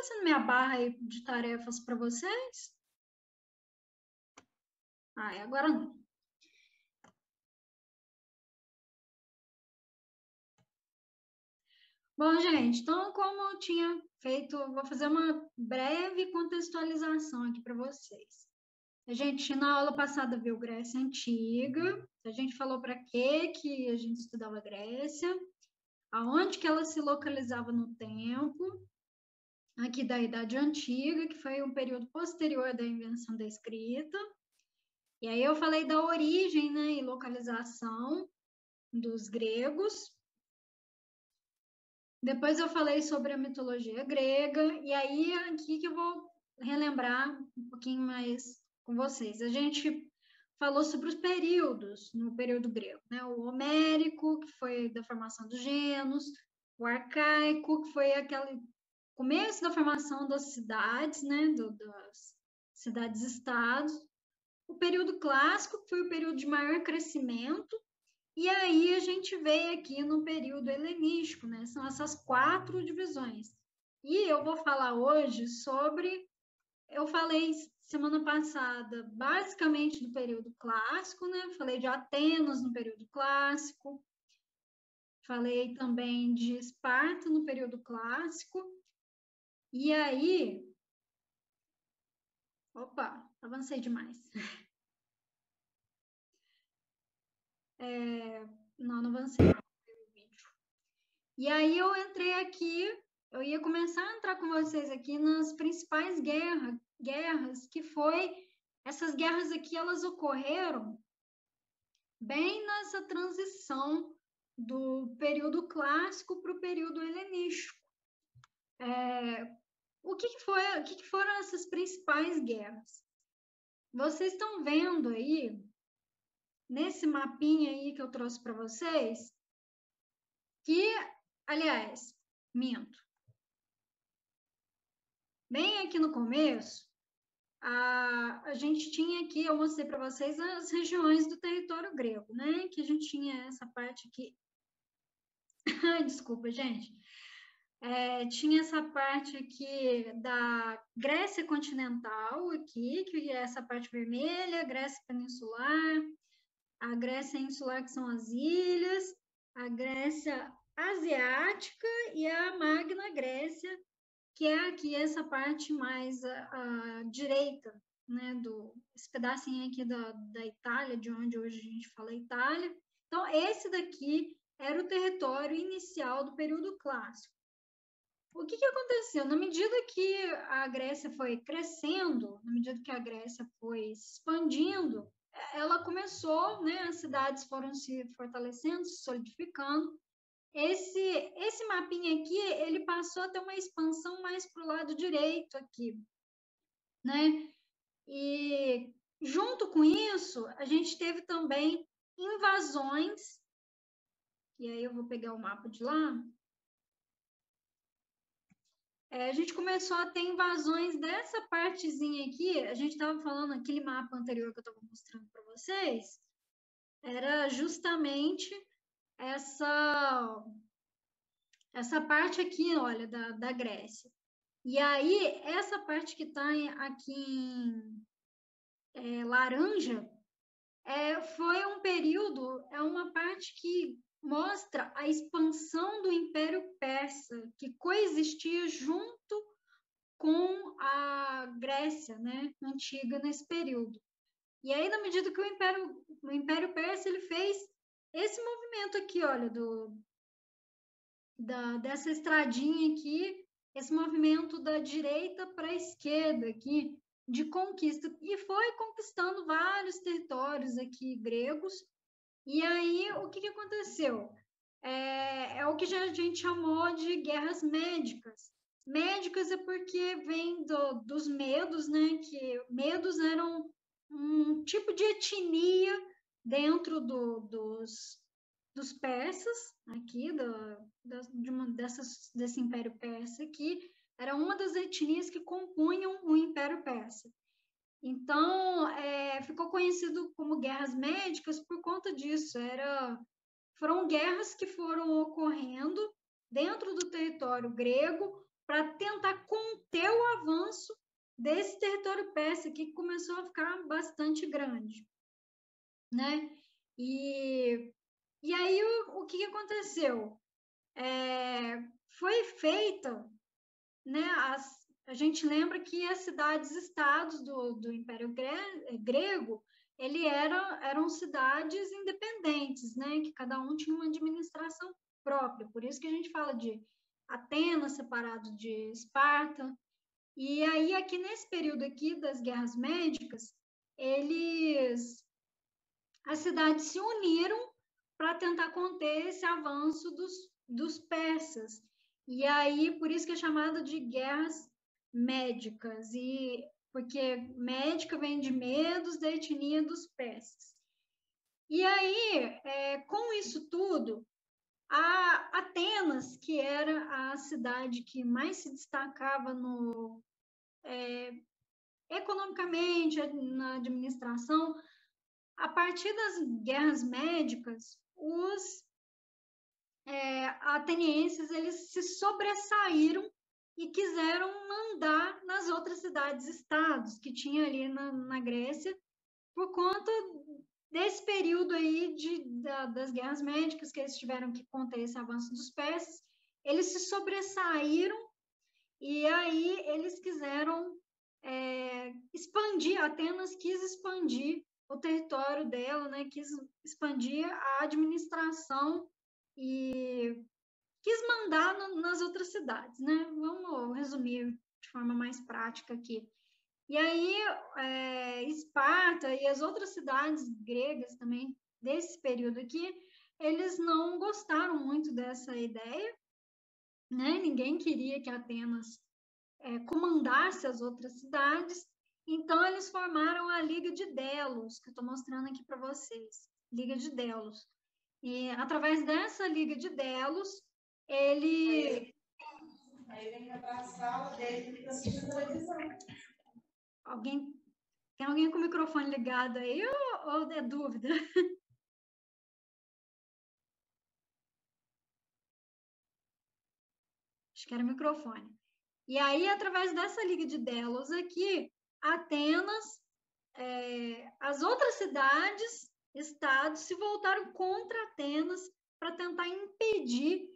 passando minha barra aí de tarefas para vocês? Agora não. Bom, gente, então, como eu tinha feito, vou fazer uma breve contextualização aqui para vocês. A gente, na aula passada, viu Grécia Antiga, a gente falou para que a gente estudava Grécia, aonde que ela se localizava no tempo, aqui da Idade Antiga, que foi um período posterior da invenção da escrita. E aí eu falei da origem, né, e localização dos gregos. Depois eu falei sobre a mitologia grega, e aí aqui que eu vou relembrar um pouquinho mais com vocês. A gente falou sobre os períodos no período grego, né? O homérico, que foi da formação dos gêneros, o arcaico, que foi aquele começo da formação das cidades, né? Das cidades-estados. O período clássico, que foi o período de maior crescimento. E aí a gente veio aqui no período helenístico, né? São essas 4 divisões. E eu vou falar hoje sobre... Eu falei semana passada, basicamente, do período clássico, né? Falei de Atenas no período clássico. Falei também de Esparta no período clássico. E aí... Opa, avancei demais. Não avancei no vídeo. E aí eu entrei aqui, eu ia começar a entrar com vocês aqui nas principais guerras, que foi... Essas guerras aqui, elas ocorreram bem nessa transição do período clássico para o período helenístico. O que foram essas principais guerras? Vocês estão vendo aí, nesse mapinha aí que eu trouxe para vocês, que, aliás, minto. Bem aqui no começo, a gente tinha aqui, eu mostrei para vocês as regiões do território grego, né? Que a gente tinha essa parte aqui. Desculpa, gente. Tinha essa parte aqui da Grécia continental, aqui, que é essa parte vermelha, Grécia peninsular, a Grécia insular, que são as ilhas, a Grécia asiática e a Magna Grécia, que é aqui essa parte mais à direita, né, esse pedacinho aqui da Itália, de onde hoje a gente fala Itália. Então, esse daqui era o território inicial do período clássico. O que aconteceu? Na medida que a Grécia foi crescendo, na medida que a Grécia foi se expandindo, ela começou, né, as cidades foram se fortalecendo, se solidificando. Esse mapinha aqui, ele passou a ter uma expansão mais para o lado direito aqui, né? E junto com isso, a gente teve também invasões, e aí eu vou pegar o mapa de lá. A gente começou a ter invasões dessa partezinha aqui, a gente estava falando, aquele mapa anterior que eu estava mostrando para vocês, era justamente essa parte aqui, olha, da Grécia. E aí, essa parte que está aqui em laranja, foi um período, é uma parte que mostra a expansão do Império Persa, que coexistia junto com a Grécia, né, antiga nesse período. E aí, na medida que o Império Persa ele fez esse movimento aqui, olha, dessa estradinha aqui, esse movimento da direita para a esquerda aqui, de conquista, e foi conquistando vários territórios aqui gregos. E aí, o que aconteceu? É o que a gente chamou de guerras médicas. Médicas é porque vem dos medos, né? Que medos eram um tipo de etnia dentro dos persas, aqui, desse Império Persa aqui, era uma das etnias que compunham o Império Persa. Então, ficou conhecido como guerras médicas por conta disso. Foram guerras que foram ocorrendo dentro do território grego para tentar conter o avanço desse território persa aqui, que começou a ficar bastante grande, né? E aí, o que aconteceu? Foi feita, né? A gente lembra que as cidades-estados do Império Grego, eram cidades independentes, né? Que cada um tinha uma administração própria. Por isso que a gente fala de Atenas separado de Esparta. E aí, aqui nesse período aqui das guerras médicas, as cidades se uniram para tentar conter esse avanço dos persas. E aí, por isso que é chamada de guerras médicas, porque médica vem de medos da etnia dos persas. E aí, com isso tudo, a Atenas, que era a cidade que mais se destacava economicamente, na administração, a partir das guerras médicas, os atenienses eles se sobressaíram e quiseram mandar nas outras cidades-estados que tinha ali na Grécia, por conta desse período aí das guerras médicas, que eles tiveram que conter esse avanço dos persas, eles se sobressaíram e aí eles quiseram expandir, Atenas quis expandir o território dela, né, quis expandir a administração e quis mandar nas outras cidades, né? Vamos resumir de forma mais prática aqui. E aí, Esparta e as outras cidades gregas também, desse período aqui, eles não gostaram muito dessa ideia, né? Ninguém queria que Atenas comandasse as outras cidades, então eles formaram a Liga de Delos, que eu estou mostrando aqui para vocês, Liga de Delos. E através dessa Liga de Delos, ele... Aí vem para a sala dele para assistir televisão. Tem alguém com o microfone ligado aí ou é dúvida? Acho que era o microfone. E aí, através dessa Liga de Delos aqui, Atenas, as outras cidades, estados, se voltaram contra Atenas para tentar impedir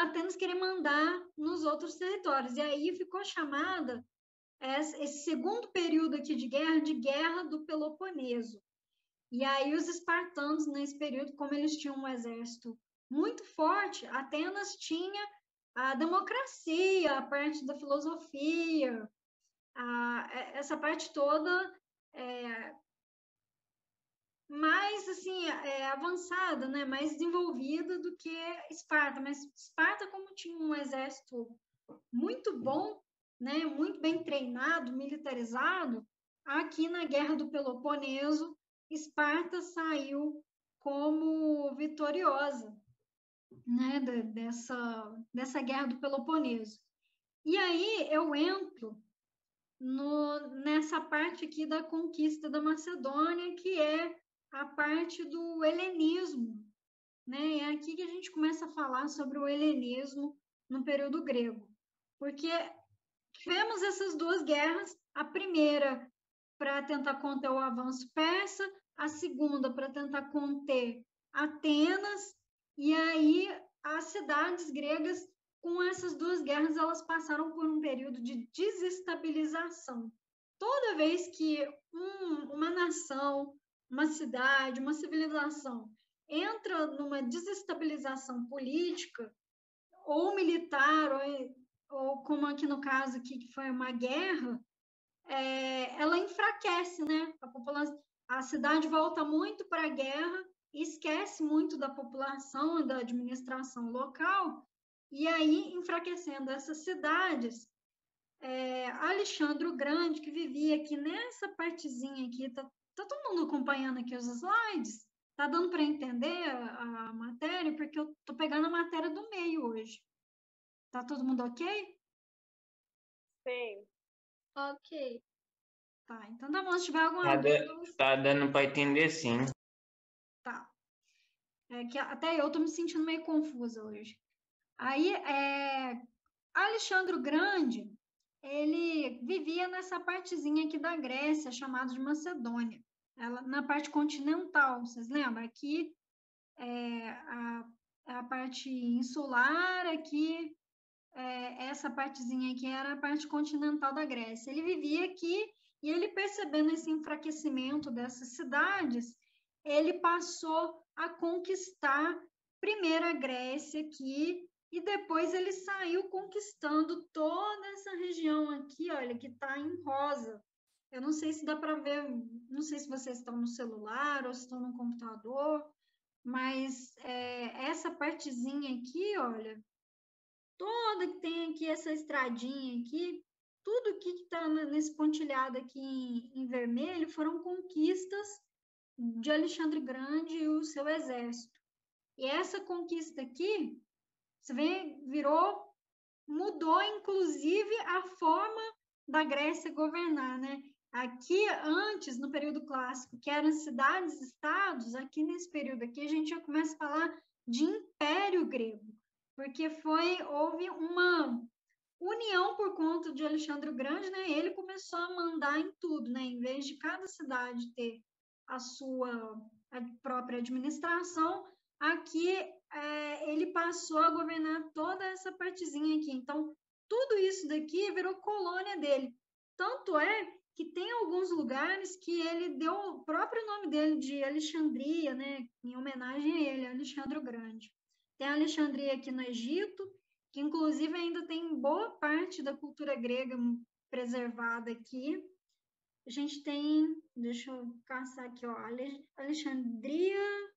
Atenas querer mandar nos outros territórios. E aí ficou chamada esse segundo período aqui de Guerra do Peloponeso. E aí os espartanos, nesse período, como eles tinham um exército muito forte, Atenas tinha a democracia, a parte da filosofia, essa parte toda mais assim avançada, né, mais desenvolvida do que Esparta. Mas Esparta, como tinha um exército muito bom, né, muito bem treinado, militarizado, aqui na Guerra do Peloponeso, Esparta saiu como vitoriosa, né, dessa Guerra do Peloponeso. E aí eu entro nessa parte aqui da conquista da Macedônia, que é a parte do helenismo, né? É aqui que a gente começa a falar sobre o helenismo no período grego, porque tivemos essas duas guerras, a primeira para tentar conter o avanço persa, a segunda para tentar conter Atenas, e aí as cidades gregas, com essas duas guerras, elas passaram por um período de desestabilização. Toda vez que uma nação, uma cidade, uma civilização entra numa desestabilização política ou militar, ou como aqui no caso aqui, que foi uma guerra, ela enfraquece, né? A cidade volta muito para a guerra, esquece muito da população e da administração local, e aí, enfraquecendo essas cidades, Alexandre o Grande, que vivia aqui nessa partezinha aqui, tá todo mundo acompanhando aqui os slides? Tá dando para entender a matéria? Porque eu tô pegando a matéria do meio hoje. Tá todo mundo ok? Sim. Ok. Tá, então tá bom. Se tiver alguma dúvida... Tá dando para entender, sim. Tá. Que até eu tô me sentindo meio confusa hoje. Aí, Alexandre o Grande, ele vivia nessa partezinha aqui da Grécia, chamada de Macedônia, ela, na parte continental, vocês lembram? Aqui a parte insular, aqui essa partezinha aqui era a parte continental da Grécia. Ele vivia aqui e ele, percebendo esse enfraquecimento dessas cidades, ele passou a conquistar primeiro a Grécia aqui e depois ele saiu conquistando toda essa região aqui, olha, que está em rosa. Eu não sei se dá para ver, não sei se vocês estão no celular ou se estão no computador, mas essa partezinha aqui, olha, toda que tem aqui essa estradinha aqui, tudo que está nesse pontilhado aqui em vermelho foram conquistas de Alexandre Grande e o seu exército. E essa conquista aqui, você vê, mudou inclusive a forma da Grécia governar, né? Aqui, antes, no período clássico, que eram cidades-estados, aqui nesse período aqui, a gente já começa a falar de Império Grego, porque houve uma união por conta de Alexandre o Grande, né? Ele começou a mandar em tudo, né? Em vez de cada cidade ter a própria administração, aqui ele passou a governar toda essa partezinha aqui. Então, tudo isso daqui virou colônia dele. Tanto é que tem alguns lugares que ele deu o próprio nome dele de Alexandria, né? Em homenagem a ele, Alexandre o Grande. Tem Alexandria aqui no Egito, que inclusive ainda tem boa parte da cultura grega preservada aqui. A gente tem, deixa eu caçar aqui, ó, Alexandria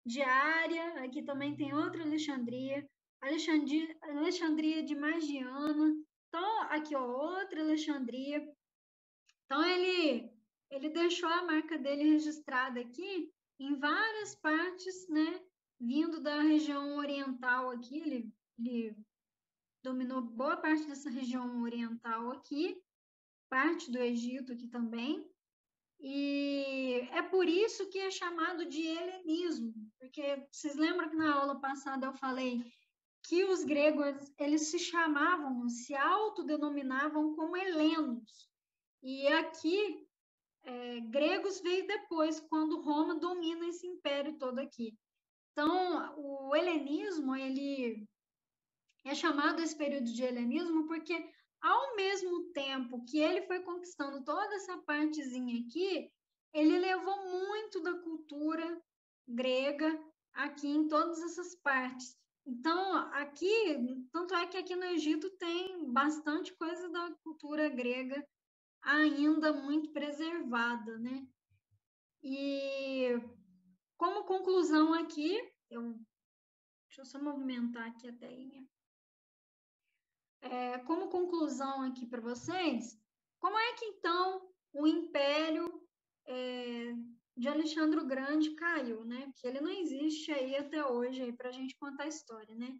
Diária, aqui também tem outra Alexandria, Alexandria de Magiana, então aqui, ó, outra Alexandria. Então ele deixou a marca dele registrada aqui em várias partes, né, vindo da região oriental aqui, ele dominou boa parte dessa região oriental aqui, parte do Egito aqui também, e é por isso que é chamado de helenismo, porque vocês lembram que na aula passada eu falei que os gregos, eles se autodenominavam como helenos, e aqui, gregos veio depois, quando Roma domina esse império todo aqui. Então, o helenismo, ele é chamado esse período de helenismo porque, ao mesmo tempo que ele foi conquistando toda essa partezinha aqui, ele levou muito da cultura grega aqui em todas essas partes. Então, aqui, tanto é que aqui no Egito tem bastante coisa da cultura grega ainda muito preservada, né? E como conclusão aqui, deixa eu só movimentar aqui a telinha. Como conclusão aqui para vocês, como é que então o Império de Alexandre o Grande caiu, né? Porque ele não existe aí até hoje para a gente contar a história, né?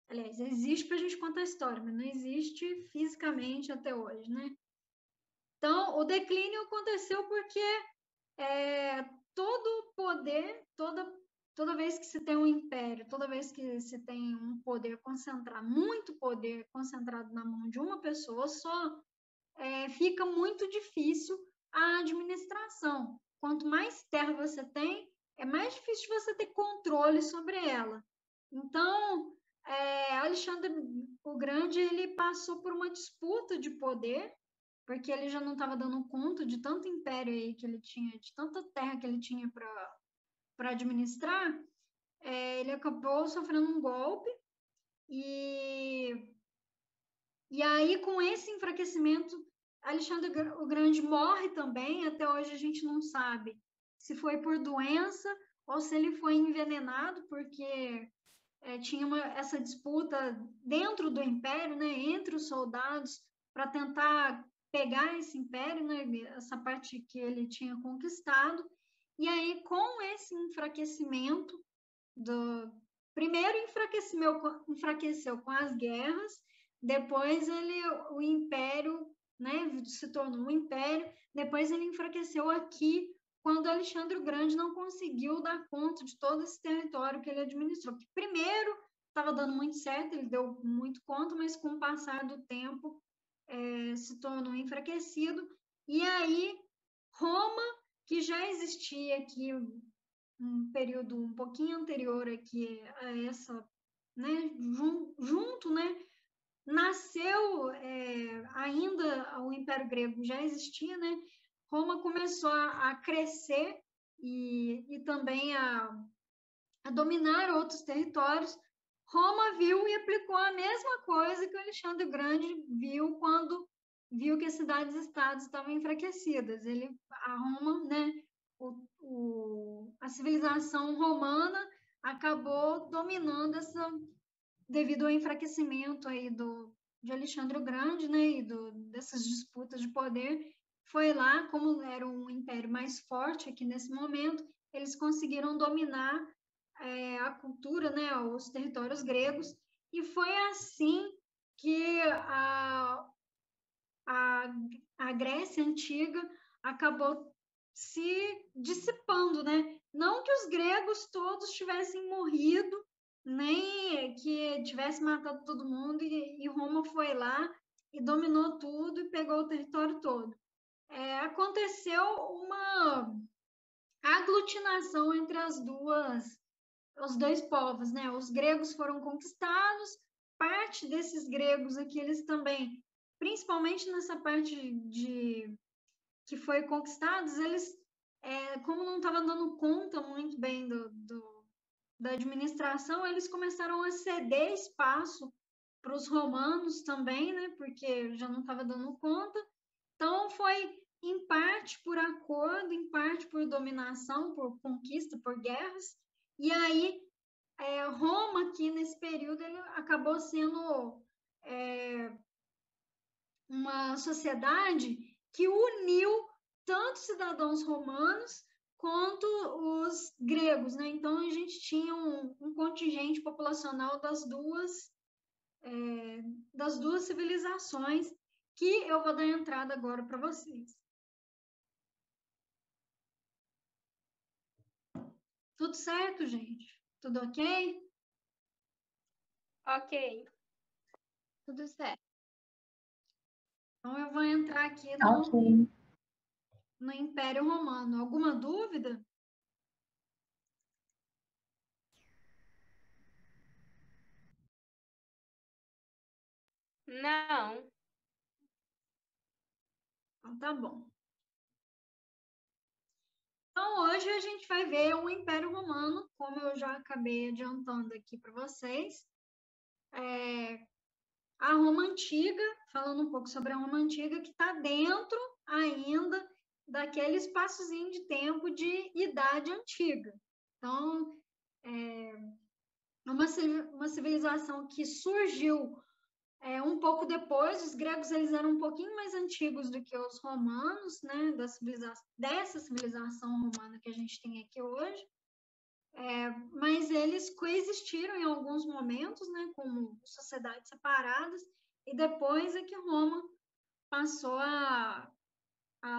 Aliás, existe para a gente contar a história, mas não existe fisicamente até hoje, né? Então, o declínio aconteceu porque todo o poder, toda vez que se tem um império, toda vez que se tem um poder concentrado, muito poder concentrado na mão de uma pessoa só, fica muito difícil a administração. Quanto mais terra você tem, é mais difícil você ter controle sobre ela. Então, Alexandre o Grande, ele passou por uma disputa de poder, porque ele já não estava dando conta de tanto império aí que ele tinha, de tanta terra que ele tinha para administrar, ele acabou sofrendo um golpe e aí, com esse enfraquecimento, Alexandre o Grande morre também. Até hoje a gente não sabe se foi por doença ou se ele foi envenenado, porque tinha essa disputa dentro do império, né, entre os soldados, para tentar pegar esse império, né, essa parte que ele tinha conquistado. E aí, com esse enfraquecimento, primeiro enfraqueceu com as guerras, depois o império, né, se tornou um império, depois ele enfraqueceu aqui, quando Alexandre o Grande não conseguiu dar conta de todo esse território que ele administrou. Que primeiro estava dando muito certo, ele deu muito conta, mas com o passar do tempo se tornou enfraquecido. E aí, Roma, que já existia aqui um período um pouquinho anterior aqui a essa, né, junto, né, nasceu ainda o Império Grego já existia, né? Roma começou a crescer e também a dominar outros territórios. Roma viu e aplicou a mesma coisa que o Alexandre o Grande viu quando viu que as cidades-estados estavam enfraquecidas. A Roma, né, a civilização romana acabou dominando devido ao enfraquecimento aí de Alexandre o Grande, né, e dessas disputas de poder. Foi lá, como era um império mais forte aqui nesse momento, eles conseguiram dominar a cultura, né, os territórios gregos, e foi assim que a Grécia Antiga acabou se dissipando, né? Não que os gregos todos tivessem morrido, nem que tivesse matado todo mundo, e Roma foi lá e dominou tudo e pegou o território todo. Aconteceu uma aglutinação entre os dois povos, né? Os gregos foram conquistados, parte desses gregos aqui, eles também, principalmente nessa parte que foi conquistados, eles, como não estavam dando conta muito bem da administração, eles começaram a ceder espaço para os romanos também, né? Porque já não estava dando conta. Então, foi em parte por acordo, em parte por dominação, por conquista, por guerras. E aí, Roma, aqui nesse período, ele acabou sendo uma sociedade que uniu tanto cidadãos romanos quanto os gregos, né? Então, a gente tinha um contingente populacional das duas civilizações, que eu vou dar entrada agora para vocês. Tudo certo, gente? Tudo ok? Ok. Tudo certo. Então, eu vou entrar aqui no Império Romano. Alguma dúvida? Não. Então, tá bom. Então, hoje a gente vai ver o Império Romano, como eu já acabei adiantando aqui para vocês. A Roma Antiga, falando um pouco sobre a Roma Antiga, que está dentro ainda daquele espaçozinho de tempo de Idade Antiga. Então, é uma civilização que surgiu um pouco depois. Os gregos, eles eram um pouquinho mais antigos do que os romanos, né, dessa civilização romana que a gente tem aqui hoje, mas eles coexistiram em alguns momentos, né, como sociedades separadas, e depois é que Roma passou a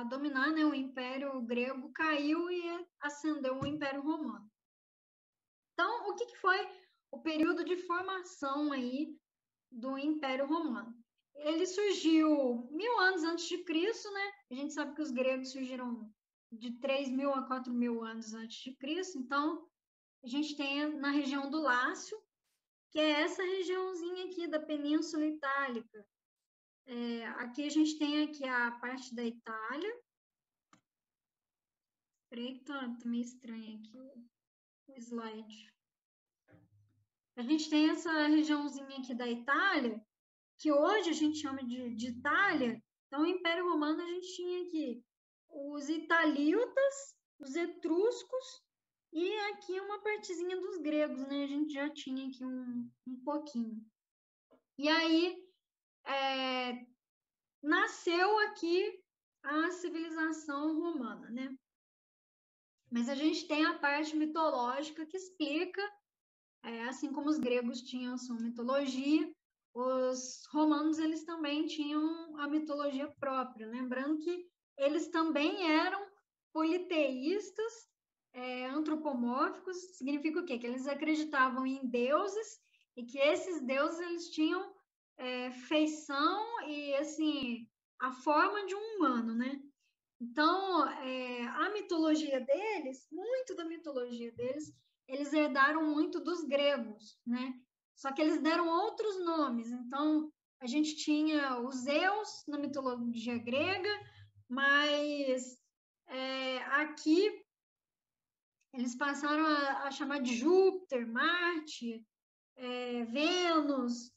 dominar, né, o Império Grego caiu e ascendeu o Império Romano. Então, o que foi o período de formação aí do Império Romano? Ele surgiu 1000 anos antes de Cristo, né? A gente sabe que os gregos surgiram de 3000 a 4000 anos antes de Cristo. Então, a gente tem na região do Lácio, que é essa regiãozinha aqui da Península Itálica. Aqui a gente tem aqui a parte da Itália. Peraí que tá meio estranho aqui o slide. A gente tem essa regiãozinha aqui da Itália, que hoje a gente chama de Itália. Então, o Império Romano, a gente tinha aqui os italíotas, os etruscos, e aqui uma partezinha dos gregos, né? A gente já tinha aqui um pouquinho. E aí, nasceu aqui a civilização romana, né? Mas a gente tem a parte mitológica que explica, assim como os gregos tinham sua mitologia, os romanos, eles também tinham a mitologia própria, lembrando que eles também eram politeístas, antropomórficos. Significa o quê? Que eles acreditavam em deuses e que esses deuses eles tinham feição e assim a forma de um humano, né? Então, a mitologia deles, muito da mitologia deles, eles herdaram muito dos gregos, né? Só que eles deram outros nomes. Então, a gente tinha os Zeus na mitologia grega, mas aqui eles passaram a chamar de Júpiter, Marte, Vênus.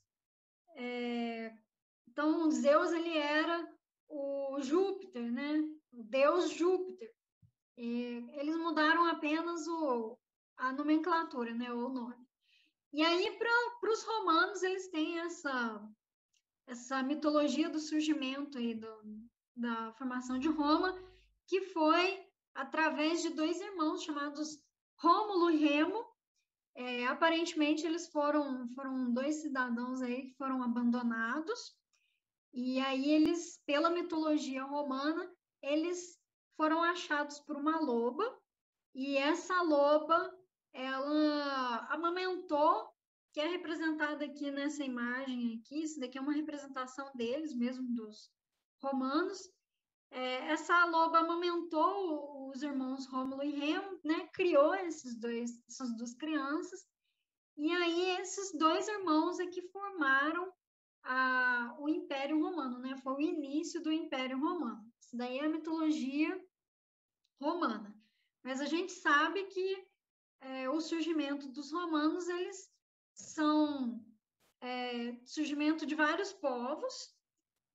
Então, Zeus ele era o Júpiter, né? O deus Júpiter. E eles mudaram apenas a nomenclatura, né? O nome. E aí, para os romanos, eles têm essa mitologia do surgimento aí da formação de Roma, que foi através de dois irmãos chamados Rômulo e Remo. Aparentemente, eles foram dois cidadãos aí que foram abandonados, e aí eles, pela mitologia romana, eles foram achados por uma loba, e essa loba, ela amamentou, que é representada aqui nessa imagem aqui, isso daqui é uma representação deles mesmo, dos romanos. Essa loba amamentou os irmãos Rômulo e Remo, né? Criou essas duas crianças, e aí esses dois irmãos é que formaram o Império Romano, né? Foi o início do Império Romano. Isso daí é a mitologia romana. Mas a gente sabe que o surgimento dos romanos, eles são surgimento de vários povos,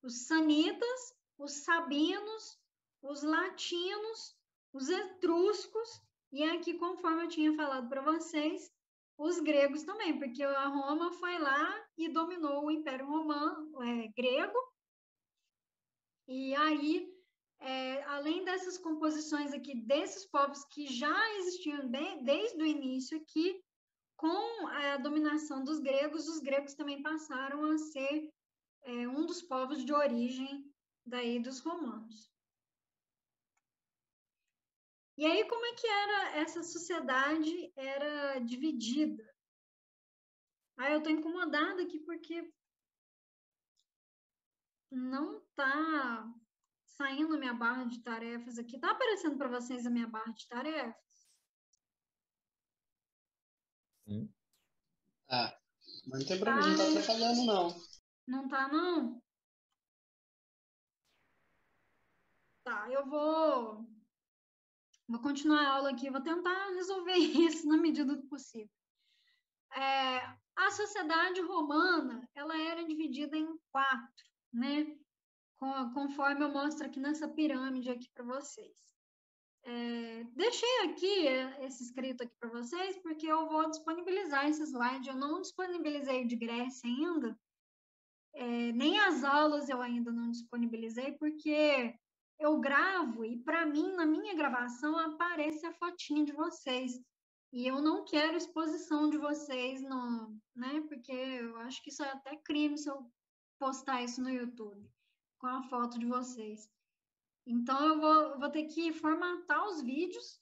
os sanitas, os sabinos, os latinos, os etruscos, e aqui, conforme eu tinha falado para vocês, os gregos também, porque a Roma foi lá e dominou o Império Romano, grego, e aí, além dessas composições aqui, desses povos que já existiam desde o início aqui, com a dominação dos gregos, os gregos também passaram a ser um dos povos de origem daí dos romanos. E aí, como é que era essa sociedade era dividida? Eu estou incomodada aqui porque não está saindo a minha barra de tarefas aqui. Está aparecendo para vocês a minha barra de tarefas? Sim. Mas não tem problema, a gente não está atrapalhando, não. Não está, não? Tá, eu vou continuar a aula aqui, vou tentar resolver isso na medida do possível. A sociedade romana, ela era dividida em 4, né? Conforme eu mostro aqui nessa pirâmide aqui para vocês. Deixei aqui esse escrito aqui para vocês, porque eu vou disponibilizar esse slide. Eu não disponibilizei de Grécia ainda, nem as aulas eu ainda não disponibilizei, porque eu gravo e, para mim, na minha gravação, aparece a fotinha de vocês. E eu não quero exposição de vocês, né? Porque eu acho que isso é até crime se eu postar isso no YouTube, com a foto de vocês. Então, eu vou ter que formatar os vídeos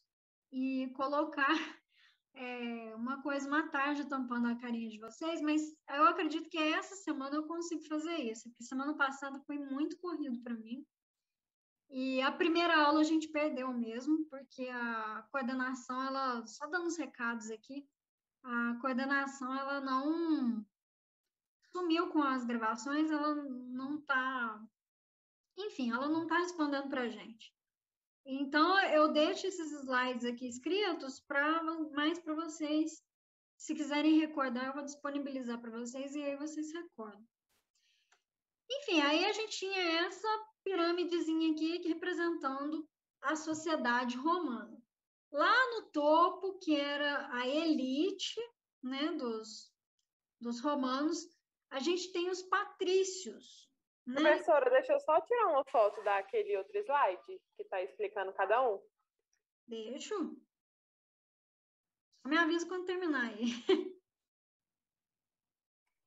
e colocar uma tarja tampando a carinha de vocês, mas eu acredito que essa semana eu consigo fazer isso, porque semana passada foi muito corrido para mim. E a primeira aula a gente perdeu mesmo, porque a coordenação, ela, só dando os recados aqui, a coordenação, ela não sumiu com as gravações, ela não está, enfim, ela não está respondendo para a gente. Então, eu deixo esses slides aqui escritos mais para vocês, se quiserem recordar, eu vou disponibilizar para vocês e aí vocês recordam. Enfim, aí a gente tinha essa pirâmidezinha aqui representando a sociedade romana. Lá no topo, que era a elite, né, dos romanos, a gente tem os patrícios. Né? Professora, deixa eu só tirar uma foto daquele outro slide que está explicando cada um. Deixo. Só me avisa quando terminar aí.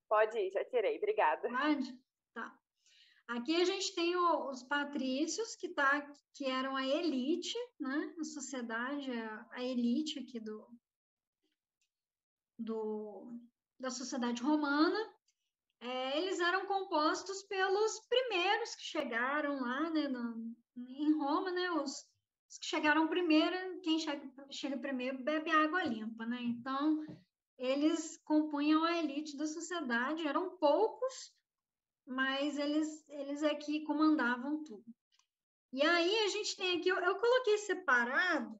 Pode ir, já tirei, obrigada. Pode? Tá. Aqui a gente tem os patrícios, que eram a elite, né? A sociedade, a elite aqui da sociedade romana, eles eram compostos pelos primeiros que chegaram lá, né, em Roma, né, os que chegaram primeiro, quem chega primeiro bebe água limpa, né? Então, eles compunham a elite da sociedade, eram poucos, mas eles é que comandavam tudo. E aí a gente tem aqui, eu coloquei separado,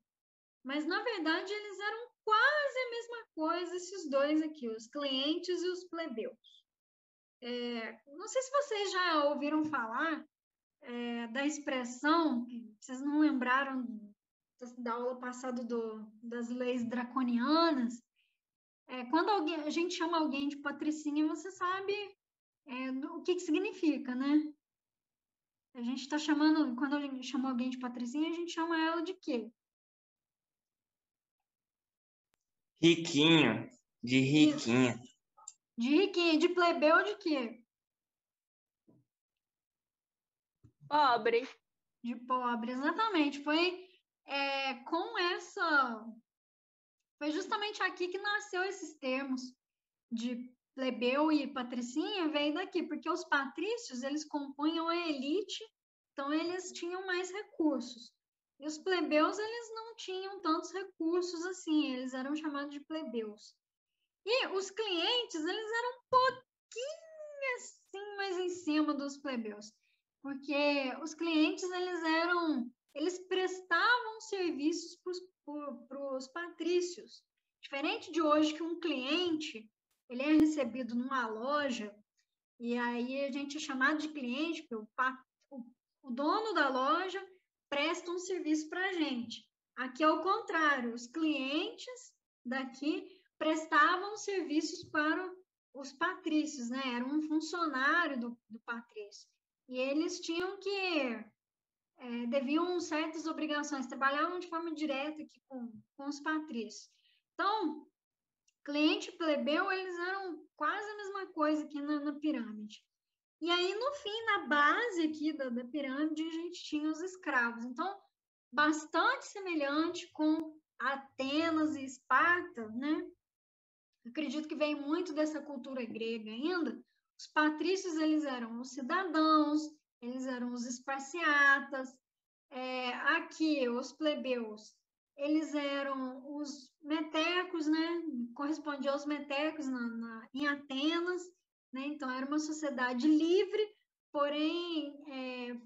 mas na verdade eles eram quase a mesma coisa, esses dois aqui, os clientes e os plebeus. Não sei se vocês já ouviram falar da expressão, que vocês não lembraram da aula passada das leis draconianas. Quando a gente chama alguém de patricinha, você sabe o que significa, né? A gente está chamando, quando a gente chama alguém de patricinha, a gente chama ela de quê? Riquinho, de riquinha. De riquinha, de plebeu, de quê? Pobre. De pobre, exatamente. Foi foi justamente aqui que nasceu esses termos de plebeu e patricinha, veio daqui, porque os patrícios, eles compunham a elite, então eles tinham mais recursos. E os plebeus, eles não tinham tantos recursos assim, eles eram chamados de plebeus. E os clientes, eles eram um pouquinho assim mais em cima dos plebeus, porque os clientes, eles prestavam serviços para os patrícios. Diferente de hoje, que um cliente, ele é recebido numa loja, e aí a gente é chamado de cliente, porque o dono da loja presta um serviço para a gente. Aqui é o contrário, os clientes daqui prestavam serviços para os patrícios, né? Era um funcionário do patrício. E eles tinham deviam certas obrigações, trabalhavam de forma direta aqui com os patrícios. Então, cliente e plebeu, eles eram quase a mesma coisa aqui na pirâmide. E aí, no fim, na base aqui da pirâmide, a gente tinha os escravos. Então, bastante semelhante com Atenas e Esparta, né? Acredito que vem muito dessa cultura grega ainda. Os patrícios, eles eram os cidadãos, eles eram os esparciatas. Aqui, os plebeus, eles eram os metecos, né? Correspondiam aos metecos em Atenas, né? Então, era uma sociedade livre, porém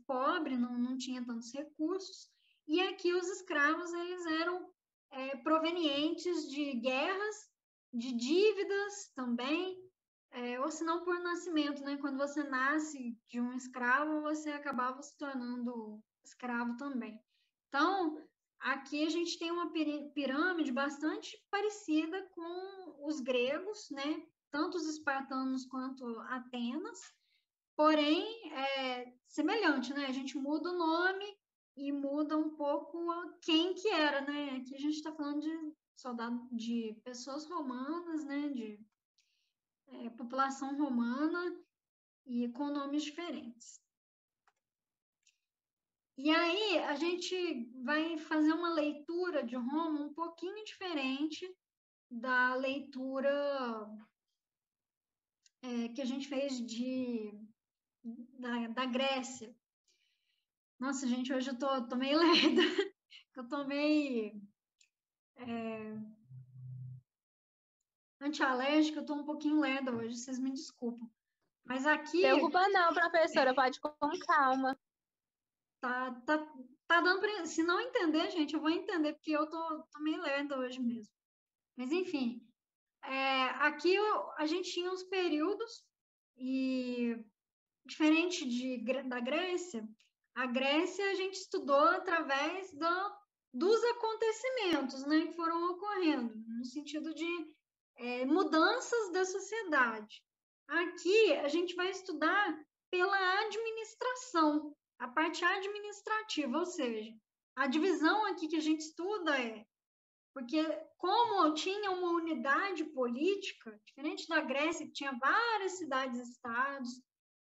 pobre, não tinha tantos recursos. E aqui, os escravos, eles eram provenientes de guerras, de dívidas também, ou se não por nascimento, né? Quando você nasce de um escravo, você acabava se tornando escravo também. Então, aqui a gente tem uma pirâmide bastante parecida com os gregos, né? Tanto os espartanos quanto Atenas, porém, semelhante, né? A gente muda o nome e muda um pouco quem que era, né? Aqui a gente está falando de pessoas romanas, né? De população romana e com nomes diferentes. E aí a gente vai fazer uma leitura de Roma um pouquinho diferente da leitura que a gente fez da Grécia. Nossa, gente, hoje eu tô meio lerda. Eu tô meio antialérgica, eu tô um pouquinho lerda hoje, vocês me desculpam. Mas aqui... Preocupa não, professora, pode com calma. Tá dando para... Se não entender, gente, eu vou entender, porque eu tô meio lerda hoje mesmo. Mas, enfim, aqui a gente tinha uns períodos, e diferente da Grécia, a Grécia a gente estudou através dos acontecimentos, né, que foram ocorrendo, no sentido de mudanças da sociedade. Aqui a gente vai estudar pela administração, a parte administrativa, ou seja, a divisão aqui que a gente estuda porque como tinha uma unidade política, diferente da Grécia, que tinha várias cidades-estados,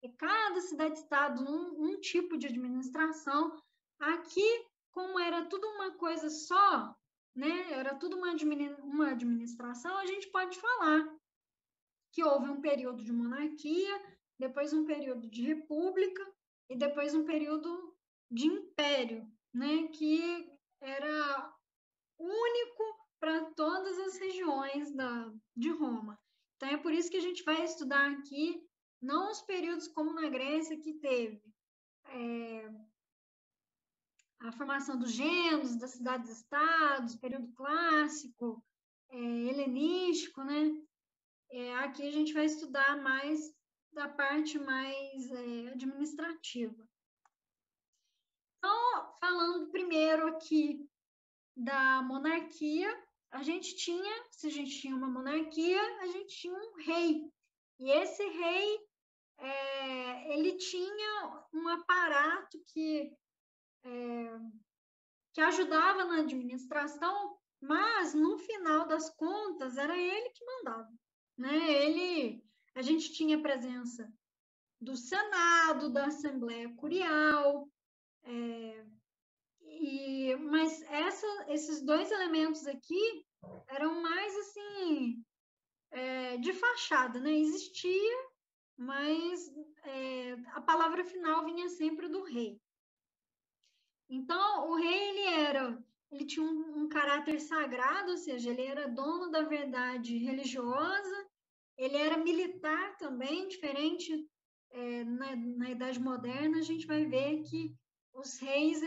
e cada cidade-estado um tipo de administração, aqui, como era tudo uma coisa só, né, era tudo uma administração, a gente pode falar que houve um período de monarquia, depois um período de república e depois um período de império, né, que era único para todas as regiões de Roma. Então, é por isso que a gente vai estudar aqui, não os períodos como na Grécia, que teve a formação dos gêneros, das cidades-estados, período clássico, helenístico, né? Aqui a gente vai estudar mais da parte mais administrativa. Então, falando primeiro aqui da monarquia, se a gente tinha uma monarquia, a gente tinha um rei. E esse rei, ele tinha um aparato que ajudava na administração, mas no final das contas era ele que mandava, né? A gente tinha a presença do Senado, da Assembleia Curial, mas esses dois elementos aqui eram mais assim de fachada, né? Existia, mas a palavra final vinha sempre do rei. Então, o rei, ele tinha um caráter sagrado, ou seja, ele era dono da verdade religiosa, ele era militar também, diferente na Idade Moderna, a gente vai ver que os reis,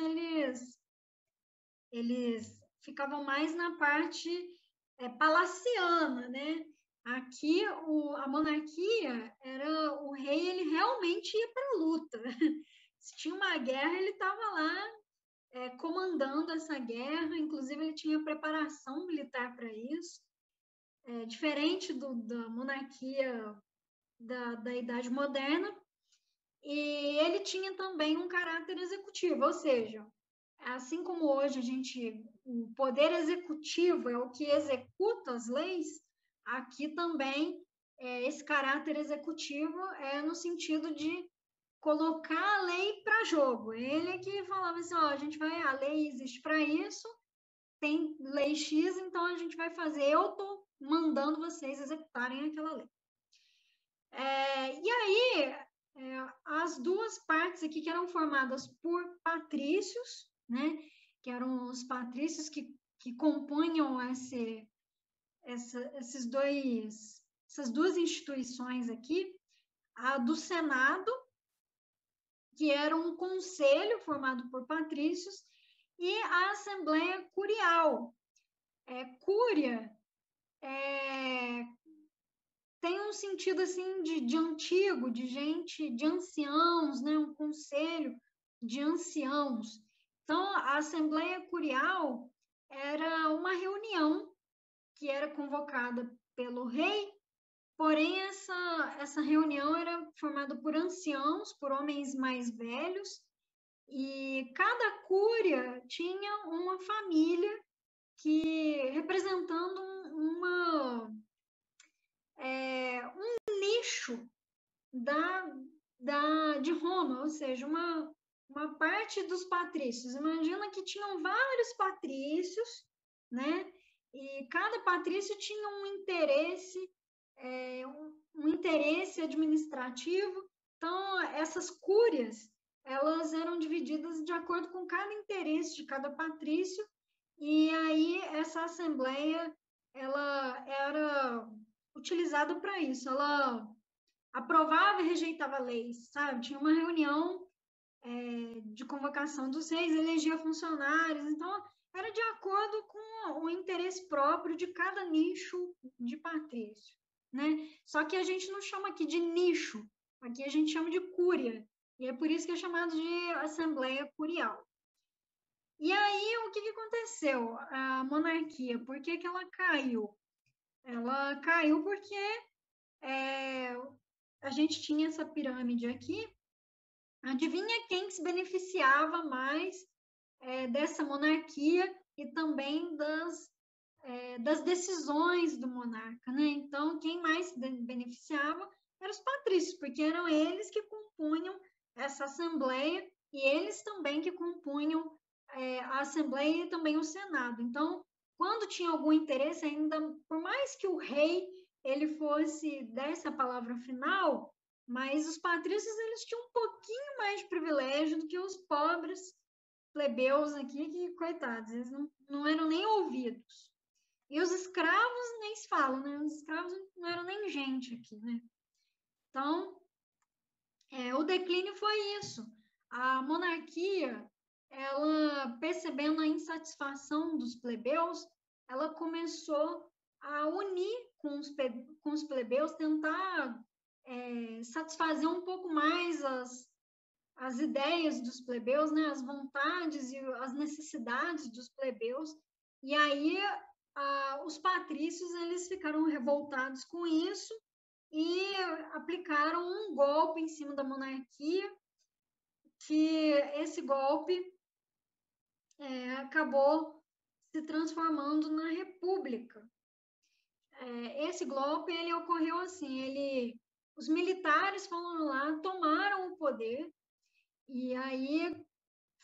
eles ficavam mais na parte palaciana, né? Aqui, a monarquia, o rei, ele realmente ia para a luta. Se tinha uma guerra, ele estava lá comandando essa guerra, inclusive ele tinha preparação militar para isso, diferente da monarquia da Idade Moderna, e ele tinha também um caráter executivo, ou seja, assim como hoje o poder executivo é o que executa as leis, aqui também esse caráter executivo é no sentido de colocar a lei para jogo. Ele é que falava assim, a lei existe para isso, tem lei X, então a gente vai fazer, eu estou mandando vocês executarem aquela lei. E aí, as duas partes aqui que eram formadas por patrícios, né, que eram os patrícios que compunham essas duas instituições aqui, a do Senado, que era um conselho formado por patrícios, e a Assembleia Curial. Cúria tem um sentido assim de antigo, de gente, de anciãos, né? Um conselho de anciãos. Então, a Assembleia Curial era uma reunião que era convocada pelo rei, porém essa reunião era formada por anciãos, por homens mais velhos, e cada cúria tinha uma família que representando um nicho de Roma, ou seja, uma parte dos patrícios. Imagina que tinham vários patrícios, né? E cada patrício tinha um interesse administrativo. Então, essas cúrias, elas eram divididas de acordo com cada interesse de cada patrício, e aí essa assembleia, ela era utilizada para isso. Ela aprovava e rejeitava leis, sabe? Tinha uma reunião de convocação dos reis, elegia funcionários, então era de acordo com o interesse próprio de cada nicho de patrício, né? Só que a gente não chama aqui de nicho, aqui a gente chama de cúria, e é por isso que é chamado de Assembleia Curial. E aí, o que aconteceu? A monarquia, por que ela caiu? Ela caiu porque a gente tinha essa pirâmide aqui. Adivinha quem se beneficiava mais dessa monarquia e também das decisões do monarca, né? Então, quem mais se beneficiava eram os patrícios, porque eram eles que compunham essa assembleia e eles também que compunham a assembleia e também o Senado. Então, quando tinha algum interesse ainda, por mais que o rei ele fosse, desse a palavra final, mas os patrícios eles tinham um pouquinho mais de privilégio do que os pobres plebeus aqui, que, coitados, eles não eram nem ouvidos. E os escravos nem se falam, né? Os escravos não eram nem gente aqui, né? Então, o declínio foi isso. A monarquia, ela, percebendo a insatisfação dos plebeus, ela começou a unir com os plebeus, tentar satisfazer um pouco mais as ideias dos plebeus, né? As vontades e as necessidades dos plebeus. E aí, os patrícios, eles ficaram revoltados com isso e aplicaram um golpe em cima da monarquia, que esse golpe acabou se transformando na república. Esse golpe ele ocorreu assim, os militares foram lá, tomaram o poder, e aí